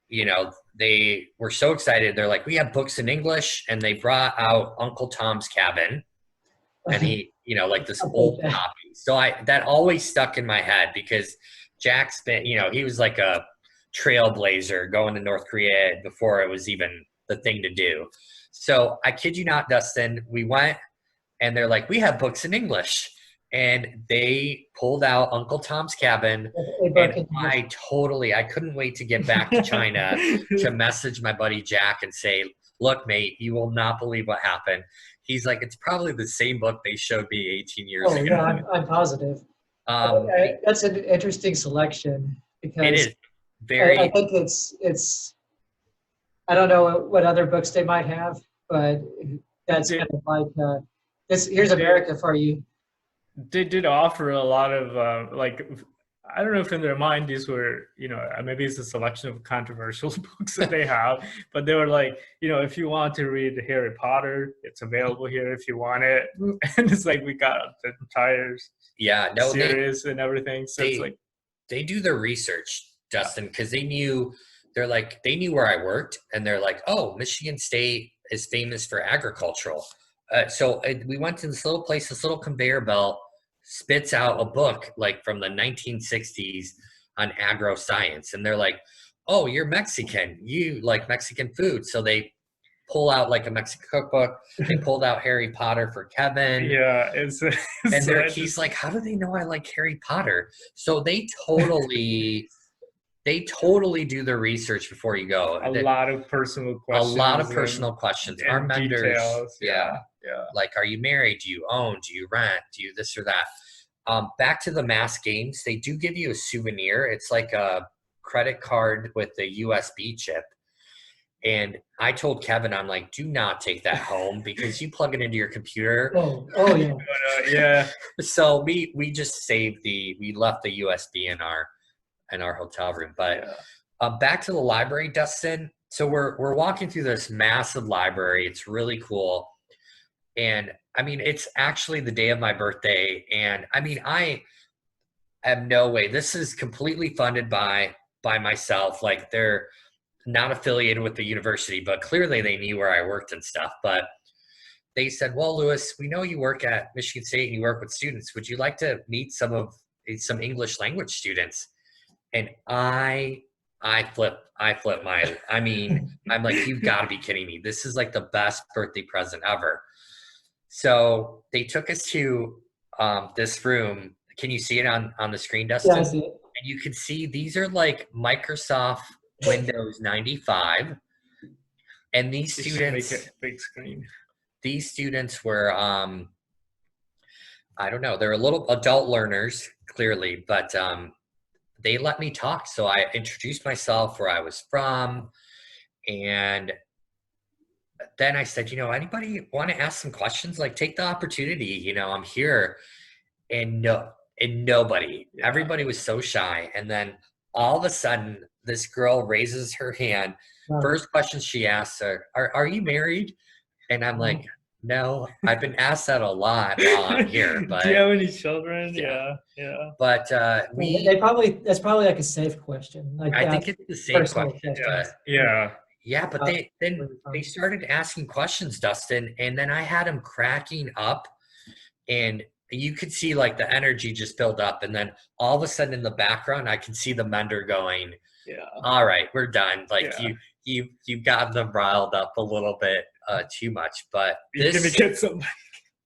you know, they were so excited. They're like, we have books in English, and they brought out Uncle Tom's Cabin, and he, you know, like this old copy. So that always stuck in my head because Jack's been, you know, he was like a trailblazer going to North Korea before it was even the thing to do. So I kid you not, Dustin, we went and they're like, we have books in English. And they pulled out Uncle Tom's Cabin, and I couldn't wait to get back to China to message my buddy Jack and say, look, mate, you will not believe what happened. He's like, it's probably the same book they showed me 18 years ago. Yeah, I'm positive. That's an interesting selection because it is very. I think it's. I don't know what other books they might have, but that's kind of like this. Here's America for you. They did offer a lot of like, I don't know if in their mind these were, you know, maybe it's a selection of controversial books that they have, but they were like, you know, if you want to read Harry Potter, it's available here if you want it. And it's like, we got the entire series and everything. So it's like, they do their research, Dustin, because they knew where I worked, and they're like, oh, Michigan State is famous for agricultural. So we went to this little place, this little conveyor belt spits out a book like from the 1960s on agro science. And they're like, oh, you're Mexican. You like Mexican food. So they pull out like a Mexican cookbook. They pulled out Harry Potter for Kevin. Yeah. And he's like, how do they know I like Harry Potter? So they totally do their research before you go. A lot of personal questions. Our vendors, details. Yeah. Like, are you married? Do you own? Do you rent? Do you this or that? Back to the mass games, they do give you a souvenir. It's like a credit card with a USB chip. And I told Kevin, I'm like, do not take that home because you plug it into your computer. Oh yeah. Yeah. So we just we left the USB in our hotel room. But back to the library, Dustin. So we're walking through this massive library. It's really cool. And I mean, it's actually the day of my birthday. And I mean, I have no way. This is completely funded by myself. Like, they're not affiliated with the university, but clearly they knew where I worked and stuff. But they said, well, Lewis, we know you work at Michigan State and you work with students. Would you like to meet some English language students? And I flip I mean, I'm like, you've got to be kidding me. This is like the best birthday present ever. So they took us to this room. Can you see it on the screen, Dustin? Yeah, I see it. And you can see these are like Microsoft Windows 95. And these students, make it big screen. These students were, I don't know, they're a little adult learners, clearly, but they let me talk. So I introduced myself, where I was from, and then I said, you know, anybody want to ask some questions? Like, take the opportunity, you know, I'm here. And nobody, everybody was so shy. And then all of a sudden, this girl raises her hand. First question she asks her, are you married? And I'm like, no, I've been asked that a lot while I'm here. But do you have any children? Yeah. But that's probably like a safe question. Like, I think it's the same question. Yeah, but they started asking questions, Dustin, and then I had them cracking up, and you could see like the energy just build up, and then all of a sudden in the background, I can see the mentor going, all right, we're done. Like, you've gotten them riled up a little bit too much, but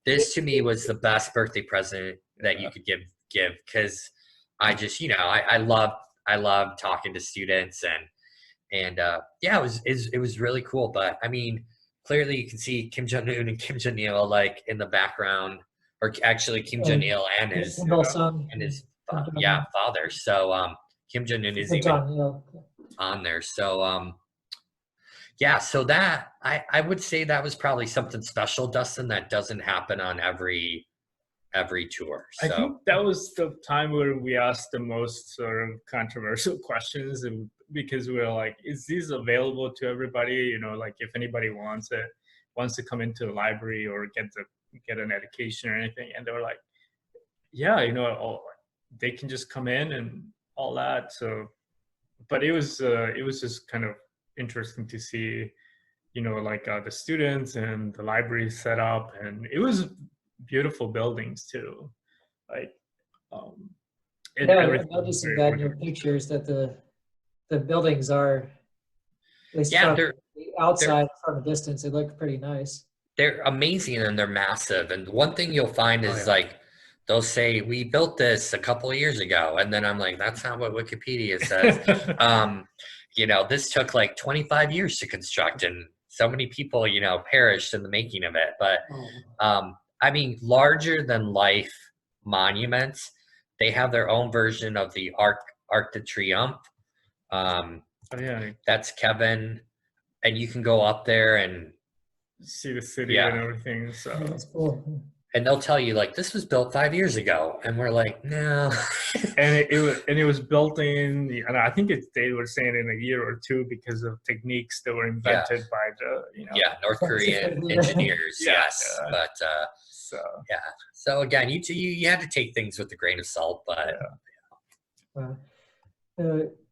this to me was the best birthday present that you could give because I just, you know, I love talking to students and it was really cool. But I mean, clearly you can see Kim Jong-un and Kim Jong-il like in the background, or actually Kim Jong-il and his father. So Kim Jong-un isn't even on there. So yeah, so that I would say that was probably something special, Dustin, that doesn't happen on every tour. So I think that was the time where we asked the most sort of controversial questions, and because we were like, is this available to everybody? You know, like if anybody wants to come into the library or get an education or anything. And they were like, yeah, you know, they can just come in and all that. So, but it was just kind of interesting to see, you know, like the students and the library set up, and it was beautiful buildings too. Like, I'm noticing that in your pictures that the buildings are, at least from the outside, from a distance, they look pretty nice. They're amazing and they're massive. And one thing you'll find is like, they'll say, we built this a couple of years ago. And then I'm like, that's not what Wikipedia says. You know, this took like 25 years to construct, and so many people, you know, perished in the making of it. But I mean, larger than life monuments, they have their own version of the Arc de Triomphe. That's Kevin, and you can go up there and see the city and everything. So that's cool. And they'll tell you like, this was built 5 years ago, and we're like, no. and it was built in, and I think they were saying in a year or two because of techniques that were invented by the North Korean engineers. Yes, but so again, you had to take things with a grain of salt, but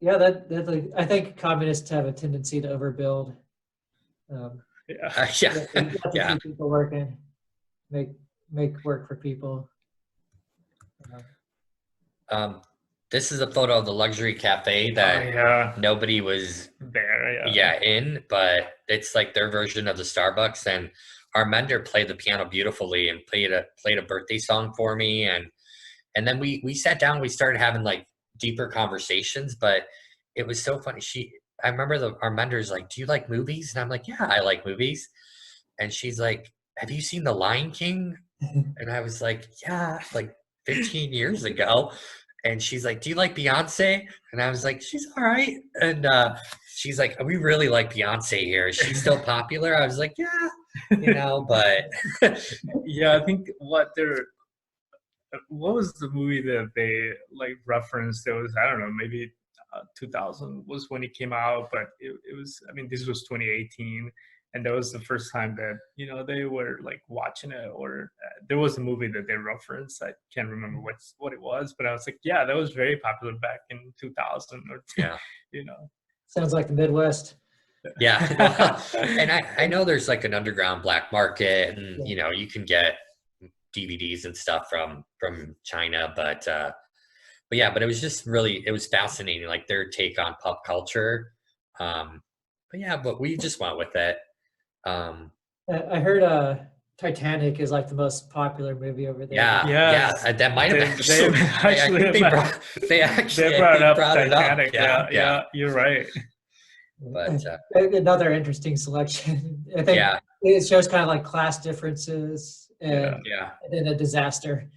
that's like, I think communists have a tendency to overbuild. People working, make work for people. This is a photo of the luxury cafe that nobody was there in, but it's like their version of the Starbucks. And our mentor played the piano beautifully and played a birthday song for me, and then we sat down, we started having like deeper conversations. But it was so funny. I remember our mentor's like, do you like movies? And I'm like, yeah, I like movies. And she's like, have you seen The Lion King? And I was like, yeah, like 15 years ago. And she's like, do you like Beyonce? And I was like, she's all right. And she's like, we really like Beyonce here. Is she still popular? I was like, yeah, you know, but. I think what was the movie that they like referenced? It was, I don't know, maybe 2000 was when it came out, but it was, I mean, this was 2018. And that was the first time that, you know, they were like watching it, or there was a movie that they referenced. I can't remember what it was, but I was like, yeah, that was very popular back in 2000 or, you know. Sounds like the Midwest. Yeah. And I know there's like an underground black market, and, you know, you can get DVDs and stuff from China, but it was just it was fascinating, like their take on pop culture. But we just went with it. I heard Titanic is like the most popular movie over there. That might have they brought up Titanic. Yeah, you're right. But another interesting selection. I think it shows kind of like class differences and then a disaster.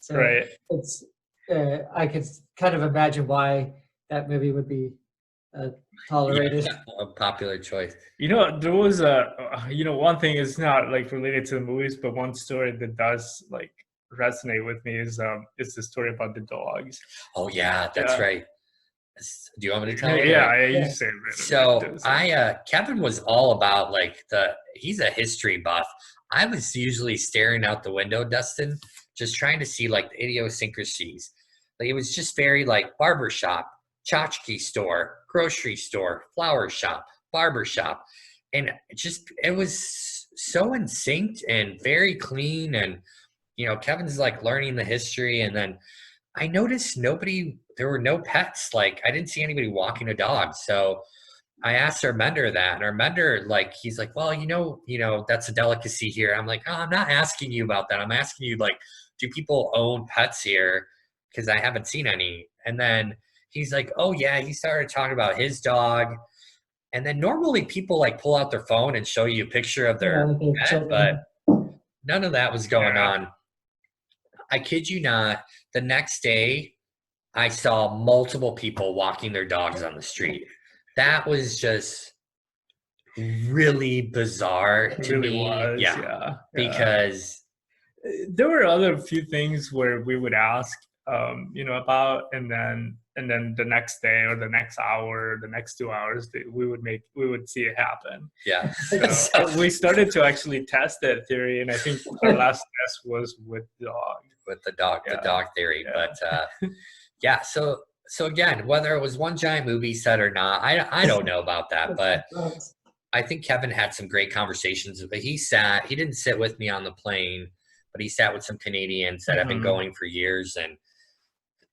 So it's I could kind of imagine why that movie would be tolerated. A popular choice. You know, there was one thing is not like related to the movies, but one story that does like resonate with me is the story about the dogs. Oh yeah, that's right. Do you want me to tell you? You say it. So Kevin was all about like he's a history buff. I was usually staring out the window, Dustin, just trying to see like the idiosyncrasies. Like it was just very like barbershop, tchotchke store, grocery store, flower shop, barber shop. And it was so in sync and very clean. And, you know, Kevin's like learning the history. And then I noticed there were no pets. Like I didn't see anybody walking a dog. So I asked our mentor that, and our mentor, like, he's like, well, you know, that's a delicacy here. I'm like, oh, I'm not asking you about that. I'm asking you, like, do people own pets here? Because I haven't seen any. And then he's like, oh yeah, he started talking about his dog. And then normally people like pull out their phone and show you a picture of their pet, but none of that was going on. I kid you not, the next day I saw multiple people walking their dogs on the street. That was just really bizarre to me. Yeah. Because there were other few things where we would ask, about, and then the next day or the next hour, the next 2 hours, we would see it happen. Yeah. So we started to actually test that theory, and I think our last test was with the dog theory. But yeah, so again, whether it was one giant movie set or not, I don't know about that, but I think Kevin had some great conversations. But he didn't sit with me on the plane, but he sat with some Canadians that have been going for years, and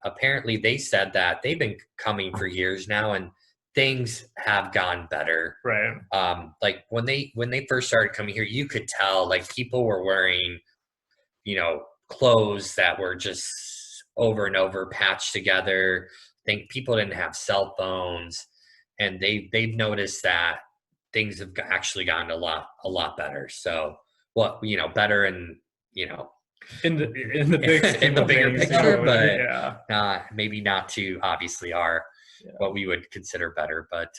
apparently they said that they've been coming for years now, and things have gone better. Right. Like when they first started coming here, you could tell like people were wearing, clothes that were just over and over patched together. I think people didn't have cell phones, and they've noticed that things have actually gotten a lot better. So better and in the bigger picture, but yeah, maybe not to obviously what we would consider better. But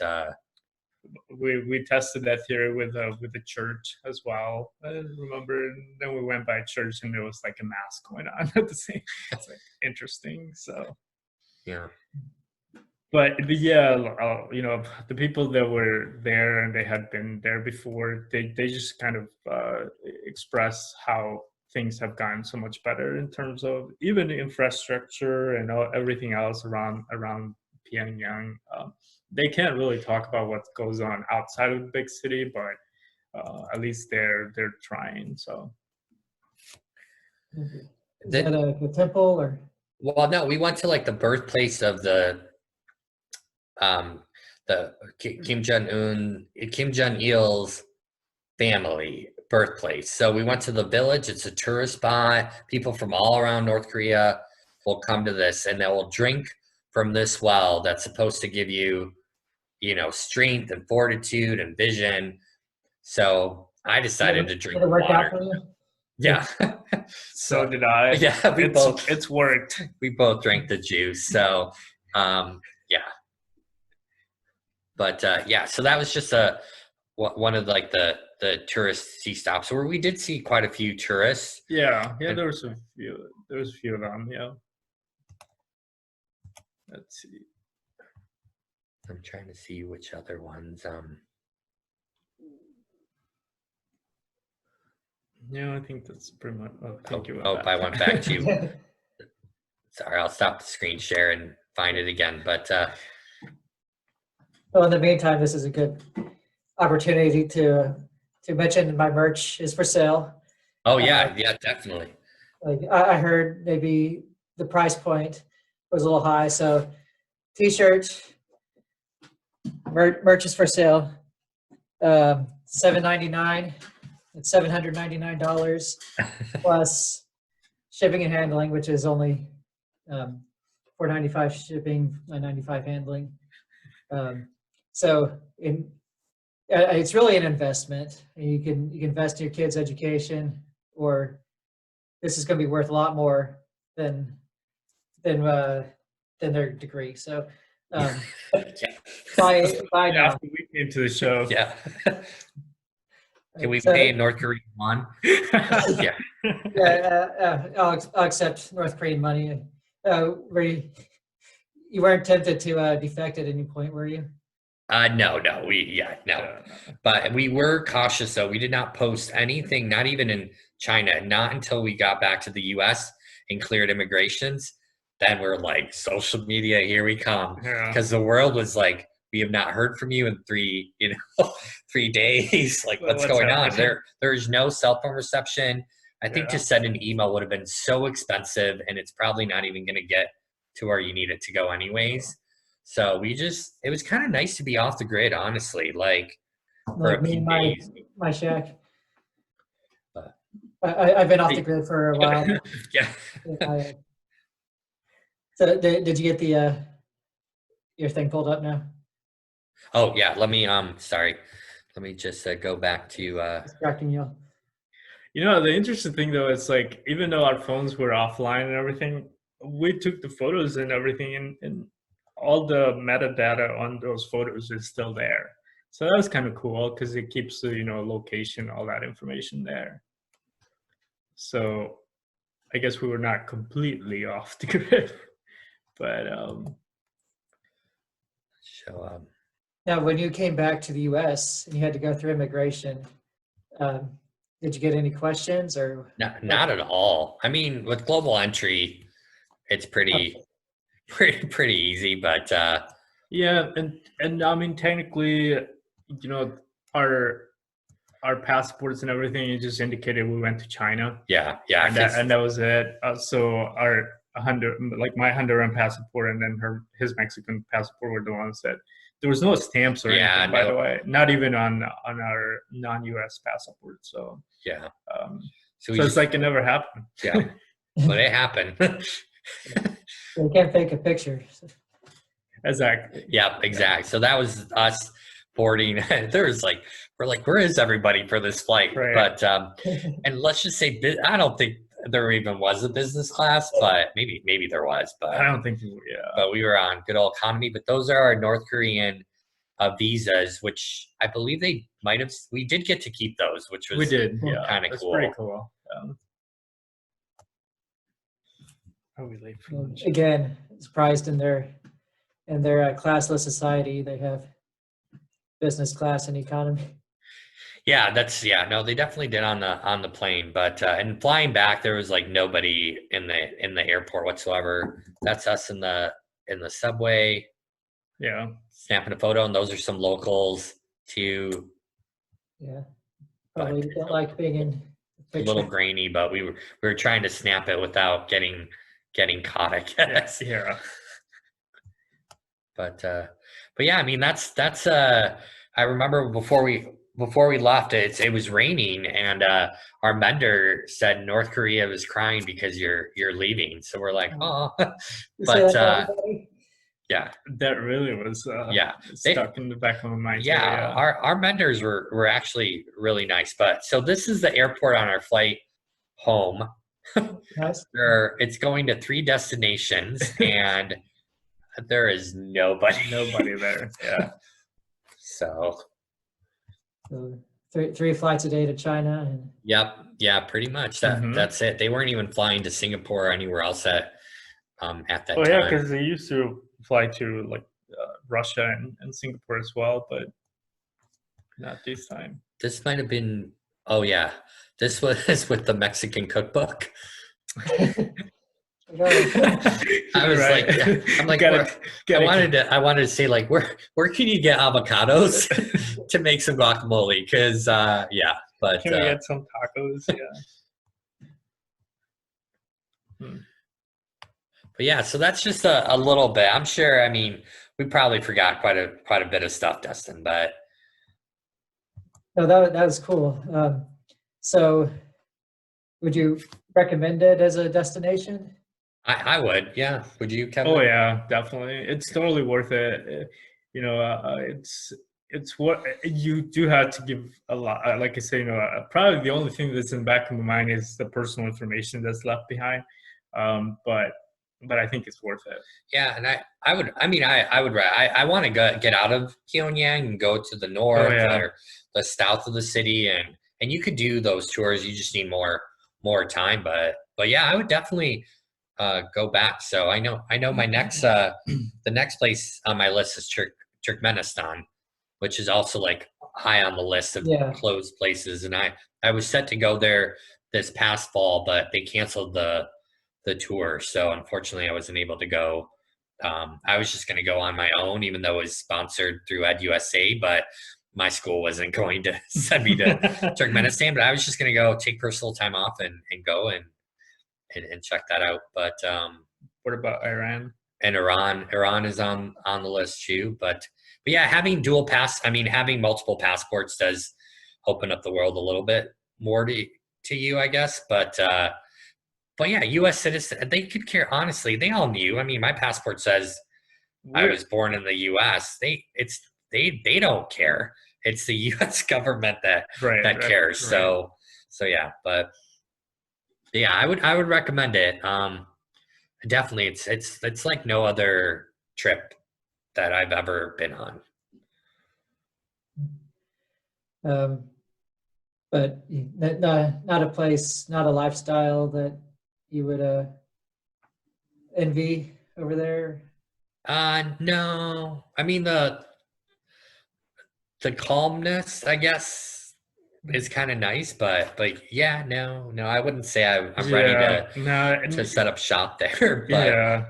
we tested that theory with the church as well. I remember, and then we went by church, and there was like a mass going on at the same. It's like interesting. So yeah. But yeah, the people that were there and they had been there before, they just kind of express how things have gotten so much better in terms of even infrastructure and everything else around Pyongyang. They can't really talk about what goes on outside of the big city, but at least they're trying. So is that a temple or? Well, no, we went to like the birthplace of the Kim Jong-il's family birthplace. So we went to the village. It's a tourist spot. People from all around North Korea will come to this, and they will drink from this well that's supposed to give you, strength and fortitude and vision. So I decided to drink water. Yeah. So did I. Yeah, it's worked. We both drank the juice. So yeah. But yeah, so that was just one of like the touristy stops where we did see quite a few tourists. Yeah, there was a few of them. Yeah. Let's see. I'm trying to see which other ones. Yeah, I think that's pretty much. Oh, thank you. I went back to. Sorry, I'll stop the screen share and find it again. But well, in the meantime, this is a good opportunity to mention my merch is for sale. Oh yeah, definitely. Like I heard maybe the price point was a little high, so t-shirt merch is for sale. $7.99. It's $799 plus shipping and handling, which is only $4.95 shipping, $9.95 handling. So it's really an investment. You can invest in your kids' education, or this is going to be worth a lot more than their degree. So buy now. After we came to the show, yeah. Can we pay in North Korean won? Yeah. I'll accept North Korean money. You weren't tempted to defect at any point, were you? No. But we were cautious, though. We did not post anything, not even in China, not until we got back to the U.S. and cleared immigrations. Then we're like, social media, here we come. Because the world was like, we have not heard from you in 3 days. Like, what's going on? There's no cell phone reception. I think to send an email would have been so expensive, and it's probably not even going to get to where you need it to go anyways. So it was kind of nice to be off the grid, honestly, like for a few days. My shack. I've been off the grid for a while. Yeah. So did you get your thing pulled up now? Oh yeah, let me sorry. Let me just go back to Distracting you. You know, the interesting thing though is like even though our phones were offline and everything, we took the photos and everything, and all the metadata on those photos is still there. So that was kind of cool because it keeps the location, all that information there. So I guess we were not completely off the grid, but show Now, when you came back to the U.S. and you had to go through immigration, did you get any questions or? not at all. I mean, with global entry, it's pretty easy, but yeah, and I mean technically, our passports and everything, it just indicated we went to China. yeah, And that was it. So our my Honduran passport and then his Mexican passport were the ones that there was no stamps or anything. By the way, not even on our non-US passport. So yeah, so it's like it never happened. Yeah, but it happened. You can't fake a picture. So. Exactly. Yeah, exactly. So that was us boarding. There's like, we're like, where is everybody for this flight? Right. But and let's just say, I don't think there even was a business class, but maybe there was. But I don't think. Yeah. But we were on good old economy. But those are our North Korean visas, which I believe they might have. We did get to keep those, which was We did. Yeah, kind of cool. Pretty cool. Are we late for lunch? Again, surprised in their classless society, they have business class and economy. Yeah, no, they definitely did on the plane, but and flying back there was like nobody in the airport whatsoever. That's us in the subway. Yeah. Snapping a photo, and those are some locals too. Yeah. Probably don't like being in a little grainy, but we were trying to snap it without getting caught, I guess. Yeah. But yeah, I mean that's I remember before we left, it was raining, and our vendor said North Korea was crying because you're leaving. So we're like, oh, but yeah, that really was stuck in the back of my mind. Yeah, our vendors were actually really nice. But so this is the airport on our flight home. Nice. It's going to 3 destinations, and there is nobody there. Yeah. So 3 flights a day to China. And... Yep. Yeah, pretty much. That's it. They weren't even flying to Singapore or anywhere else at that time. Yeah, because they used to fly to like Russia and Singapore as well, but not this time. This might have been. Oh yeah, this was with the Mexican cookbook. I was like, I'm like, I wanted to say like, where can you get avocados to make some guacamole? Because yeah, but can we get some tacos? Yeah. But yeah, so that's just a little bit. I'm sure. I mean, we probably forgot quite a bit of stuff, Dustin. But no, that was cool. So, would you recommend it as a destination? I would, yeah. Would you, Kevin? Oh yeah, definitely. It's totally worth it. It's what you do have to give a lot. Like I say, probably the only thing that's in the back of my mind is the personal information that's left behind. But I think it's worth it. Yeah, and I would want to get out of Pyongyang and go to the north or the south of the city, and you could do those tours. You just need more time, but yeah, I would definitely go back. So I know my next the next place on my list is Turkmenistan, which is also like high on the list of closed places, and I was set to go there this past fall, but they canceled the tour, so unfortunately I wasn't able to go. I was just going to go on my own, even though it was sponsored through EdUSA, but my school wasn't going to send me to Turkmenistan. But I was just going to go take personal time off and go and check that out. But what about Iran? And Iran is on the list too. But yeah, having having multiple passports does open up the world a little bit more to you, I guess. But yeah, U.S. citizen, they could care. Honestly, they all knew. I mean, my passport says I was born in the U.S. they don't care. It's the U.S. government that cares. Right. So yeah, but yeah, I would recommend it. Definitely, it's like no other trip that I've ever been on. But not a place, not a lifestyle that you would envy over there. No. I mean the calmness, I guess, is kind of nice, but yeah, no, I wouldn't say I'm ready to set up shop there. But yeah,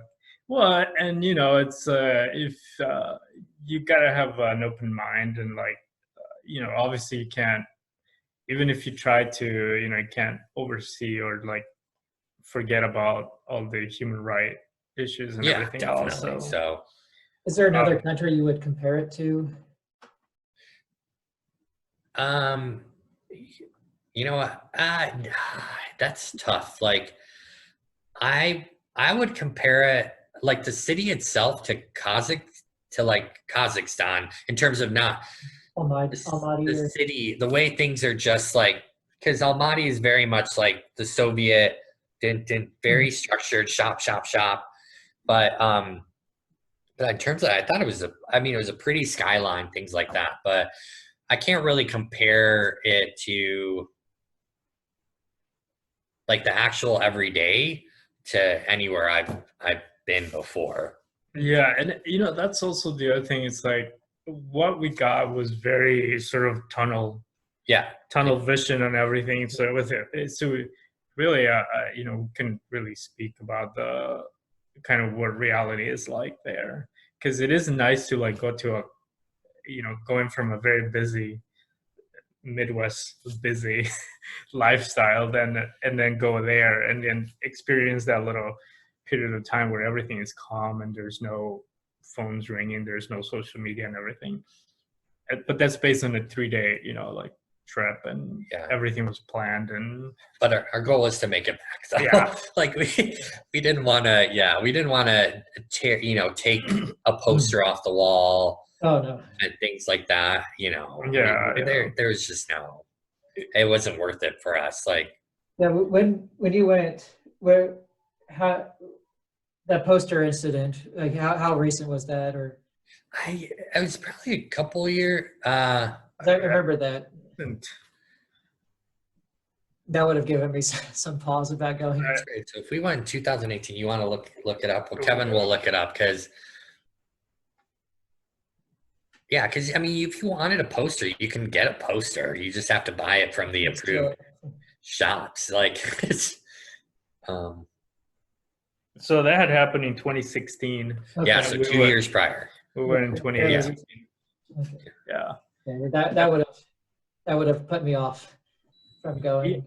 well, and you know, it's if you gotta have an open mind, and like you know, obviously you can't, even if you try to, you know, you can't oversee or like forget about all the human right issues and everything definitely. else. So is there another country you would compare it to? You know what? That's tough. Like, I would compare it, like the city itself, to Kazakhstan in terms of not Almaty the city, the way things are, just like, because Almaty is very much like the Soviet, very structured, shop. But in terms of, I thought it was it was a pretty skyline, things like that. But I can't really compare it to like the actual everyday to anywhere I've been before. Yeah, and you know, that's also the other thing. It's like what we got was very sort of tunnel vision and everything. So with it, so really, you know, we can really speak about the kind of what reality is like there, because it is nice to like go to a, you know, going from a very busy Midwest busy lifestyle, and then go there and then experience that little period of time where everything is calm and there's no phones ringing, there's no social media and everything. But that's based on a 3-day, you know, like trip, and everything was planned. And but our goal is to make it back. So like we didn't want to take a poster off the wall. Oh no. And things like that, you know. There's just no, it wasn't worth it for us. Like, when you went, how that poster incident, like how recent was that? Or it was probably a couple years. I remember that. That would have given me some pause about going. So if we went in 2018, you want to look it up? Well, Kevin will look it up, because I mean, if you wanted a poster, you can get a poster. You just have to buy it from the approved shops. Like, it's so that had happened in 2016. Okay. Yeah, so 2 years prior. We went in 2018. Okay. Yeah. That would have put me off from going.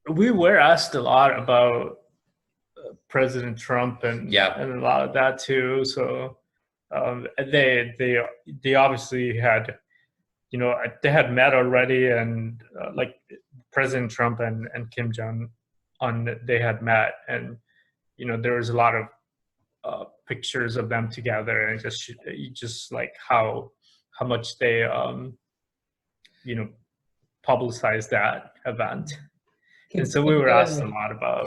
We were asked a lot about President Trump and a lot of that too. So they obviously had, you know, they had met already, and like President Trump and Kim Jong-un, they had met, and you know, there was a lot of pictures of them together, and just like how much they you know, publicized that event. And so we were asked a lot about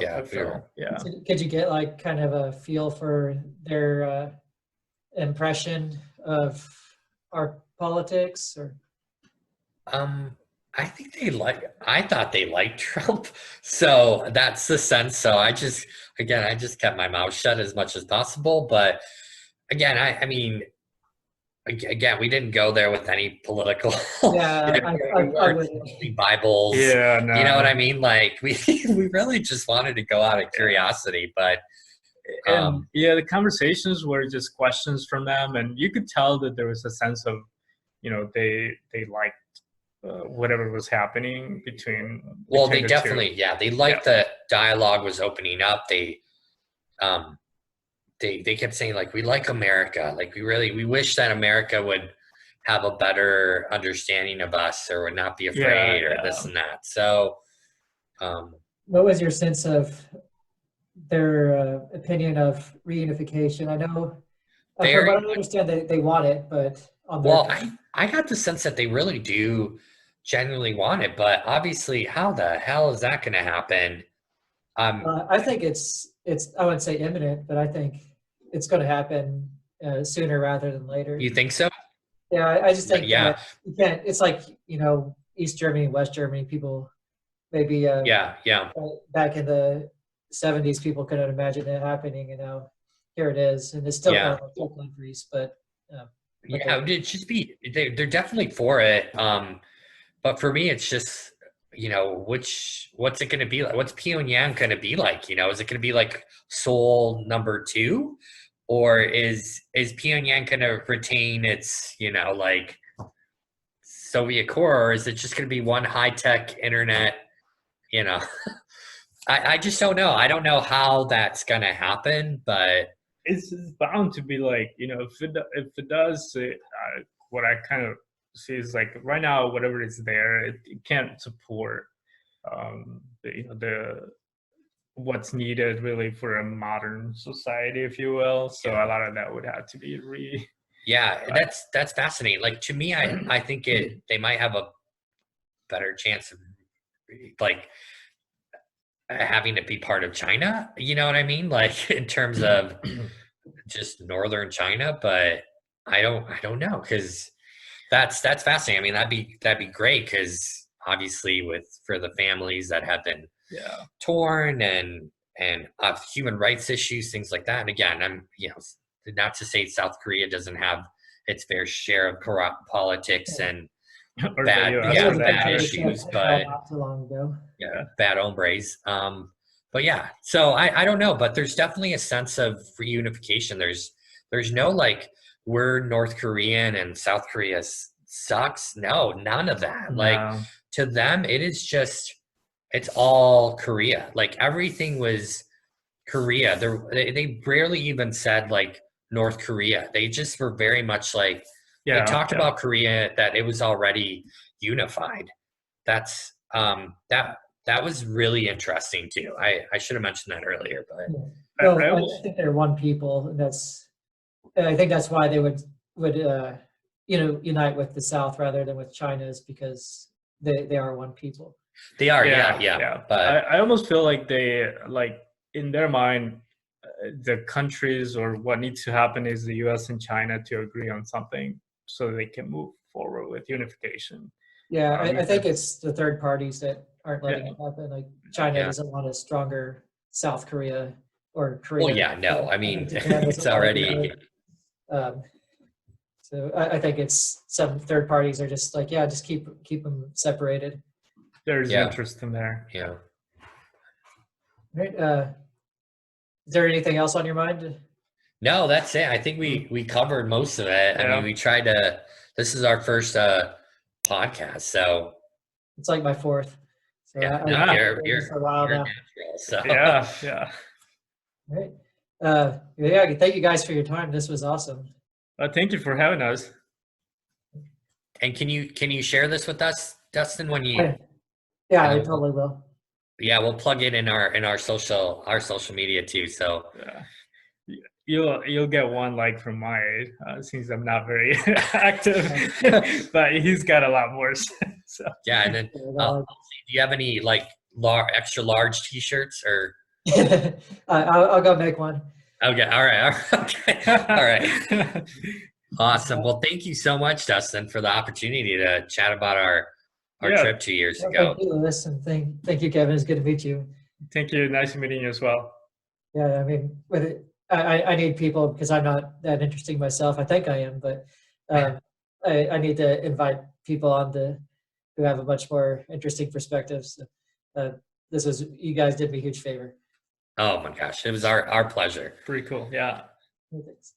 Could you get like kind of a feel for their impression of our politics? Or I thought they liked Trump, so that's the sense. So I just kept my mouth shut as much as possible. But again, I mean, we didn't go there with any political Bibles. Yeah, no. You know what I mean? Like we really just wanted to go out of curiosity. But the conversations were just questions from them, and you could tell that there was a sense of, you know, they liked whatever was happening between. They definitely, they liked the dialogue was opening up. They kept saying, like, we like America. Like, we wish that America would have a better understanding of us, or would not be afraid, or this and that. So, what was your sense of their opinion of reunification? I know, from what I understand, they want it, but on their Well, part. I got the sense that they really do genuinely want it, but obviously, how the hell is that going to happen? I think it's I wouldn't say imminent, but I think it's going to happen sooner rather than later. You think so? Yeah, I just think Yeah, that you can't. It's like, East Germany, West Germany. People maybe yeah. back in the 70s, people couldn't imagine it happening, and now here it is, and it's still Yeah. one of the countries, but Yeah, it'd just be they're definitely for it. But for me, it's just what's it going to be like? What's Pyongyang going to be like? Is it going to be like Seoul #2, or is Pyongyang going to retain its like Soviet core, or is it just going to be one high tech internet? You know, I just don't know. I don't know how that's going to happen, but It's bound to be like, if it does, what I kind of see is like right now, whatever is there, it can't support the what's needed really for a modern society, if you will. So a lot of that would have to be yeah, that's fascinating. Like, to me, I think they might have a better chance of like having to be part of China. You know what I mean? Like, in terms of just northern China, but I don't know, because that's fascinating. I mean, that'd be great, because obviously for the families that have been torn and human rights issues, things like that. And again, I'm not to say South Korea doesn't have its fair share of corrupt politics and bad issues, but not too long ago. bad hombres. But yeah, so I don't know, but there's definitely a sense of reunification. There's no like, we're North Korean and South Korea sucks. No, none of that. No. Like, to them, it's all Korea. Like, everything was Korea. They rarely even said like North Korea. They just were very much like, they talked about Korea, that it was already unified. That's that was really interesting too. I should have mentioned that earlier, but Well, I think they're one people, and I think that's why they would unite with the South rather than with China, is because they are one people. They are, yeah. But I almost feel like they, like, in their mind, the countries, or what needs to happen is the U.S. and China to agree on something so they can move forward with unification. Yeah, I think it's the third parties that aren't letting it happen. Like, China doesn't want a stronger South Korea or Korea. Well, yeah, no, I mean, Japan it's doesn't want already. So I think it's some third parties are just like, just keep them separated. There's interest in there. Yeah. Right. Is there anything else on your mind? No, that's it. I think we covered most of it. I mean, we tried to. This is our first podcast, so it's like my fourth. So you're for a while now. Natural, so. Yeah. Right. Thank you guys for your time. This was awesome. Thank you for having us. And can you share this with us, Dustin, when you? I totally will. Yeah, we'll plug it in our social media too. So you'll get one like from my since I'm not very active, but he's got a lot more. So yeah, and then do you have any like extra large T-shirts or? I'll go make one. Okay. All right. Okay. All right. Awesome. Well, thank you so much, Dustin, for the opportunity to chat about our trip 2 years ago. Thank you, Lewis, and thank you, Kevin. It's good to meet you. Thank you. Nice meeting you as well. Yeah, I mean, with it, I need people, because I'm not that interesting myself. I think I am, but I need to invite people on who have a much more interesting perspective. So, you guys did me a huge favor. Oh my gosh, it was our pleasure. Pretty cool. Yeah. Thanks.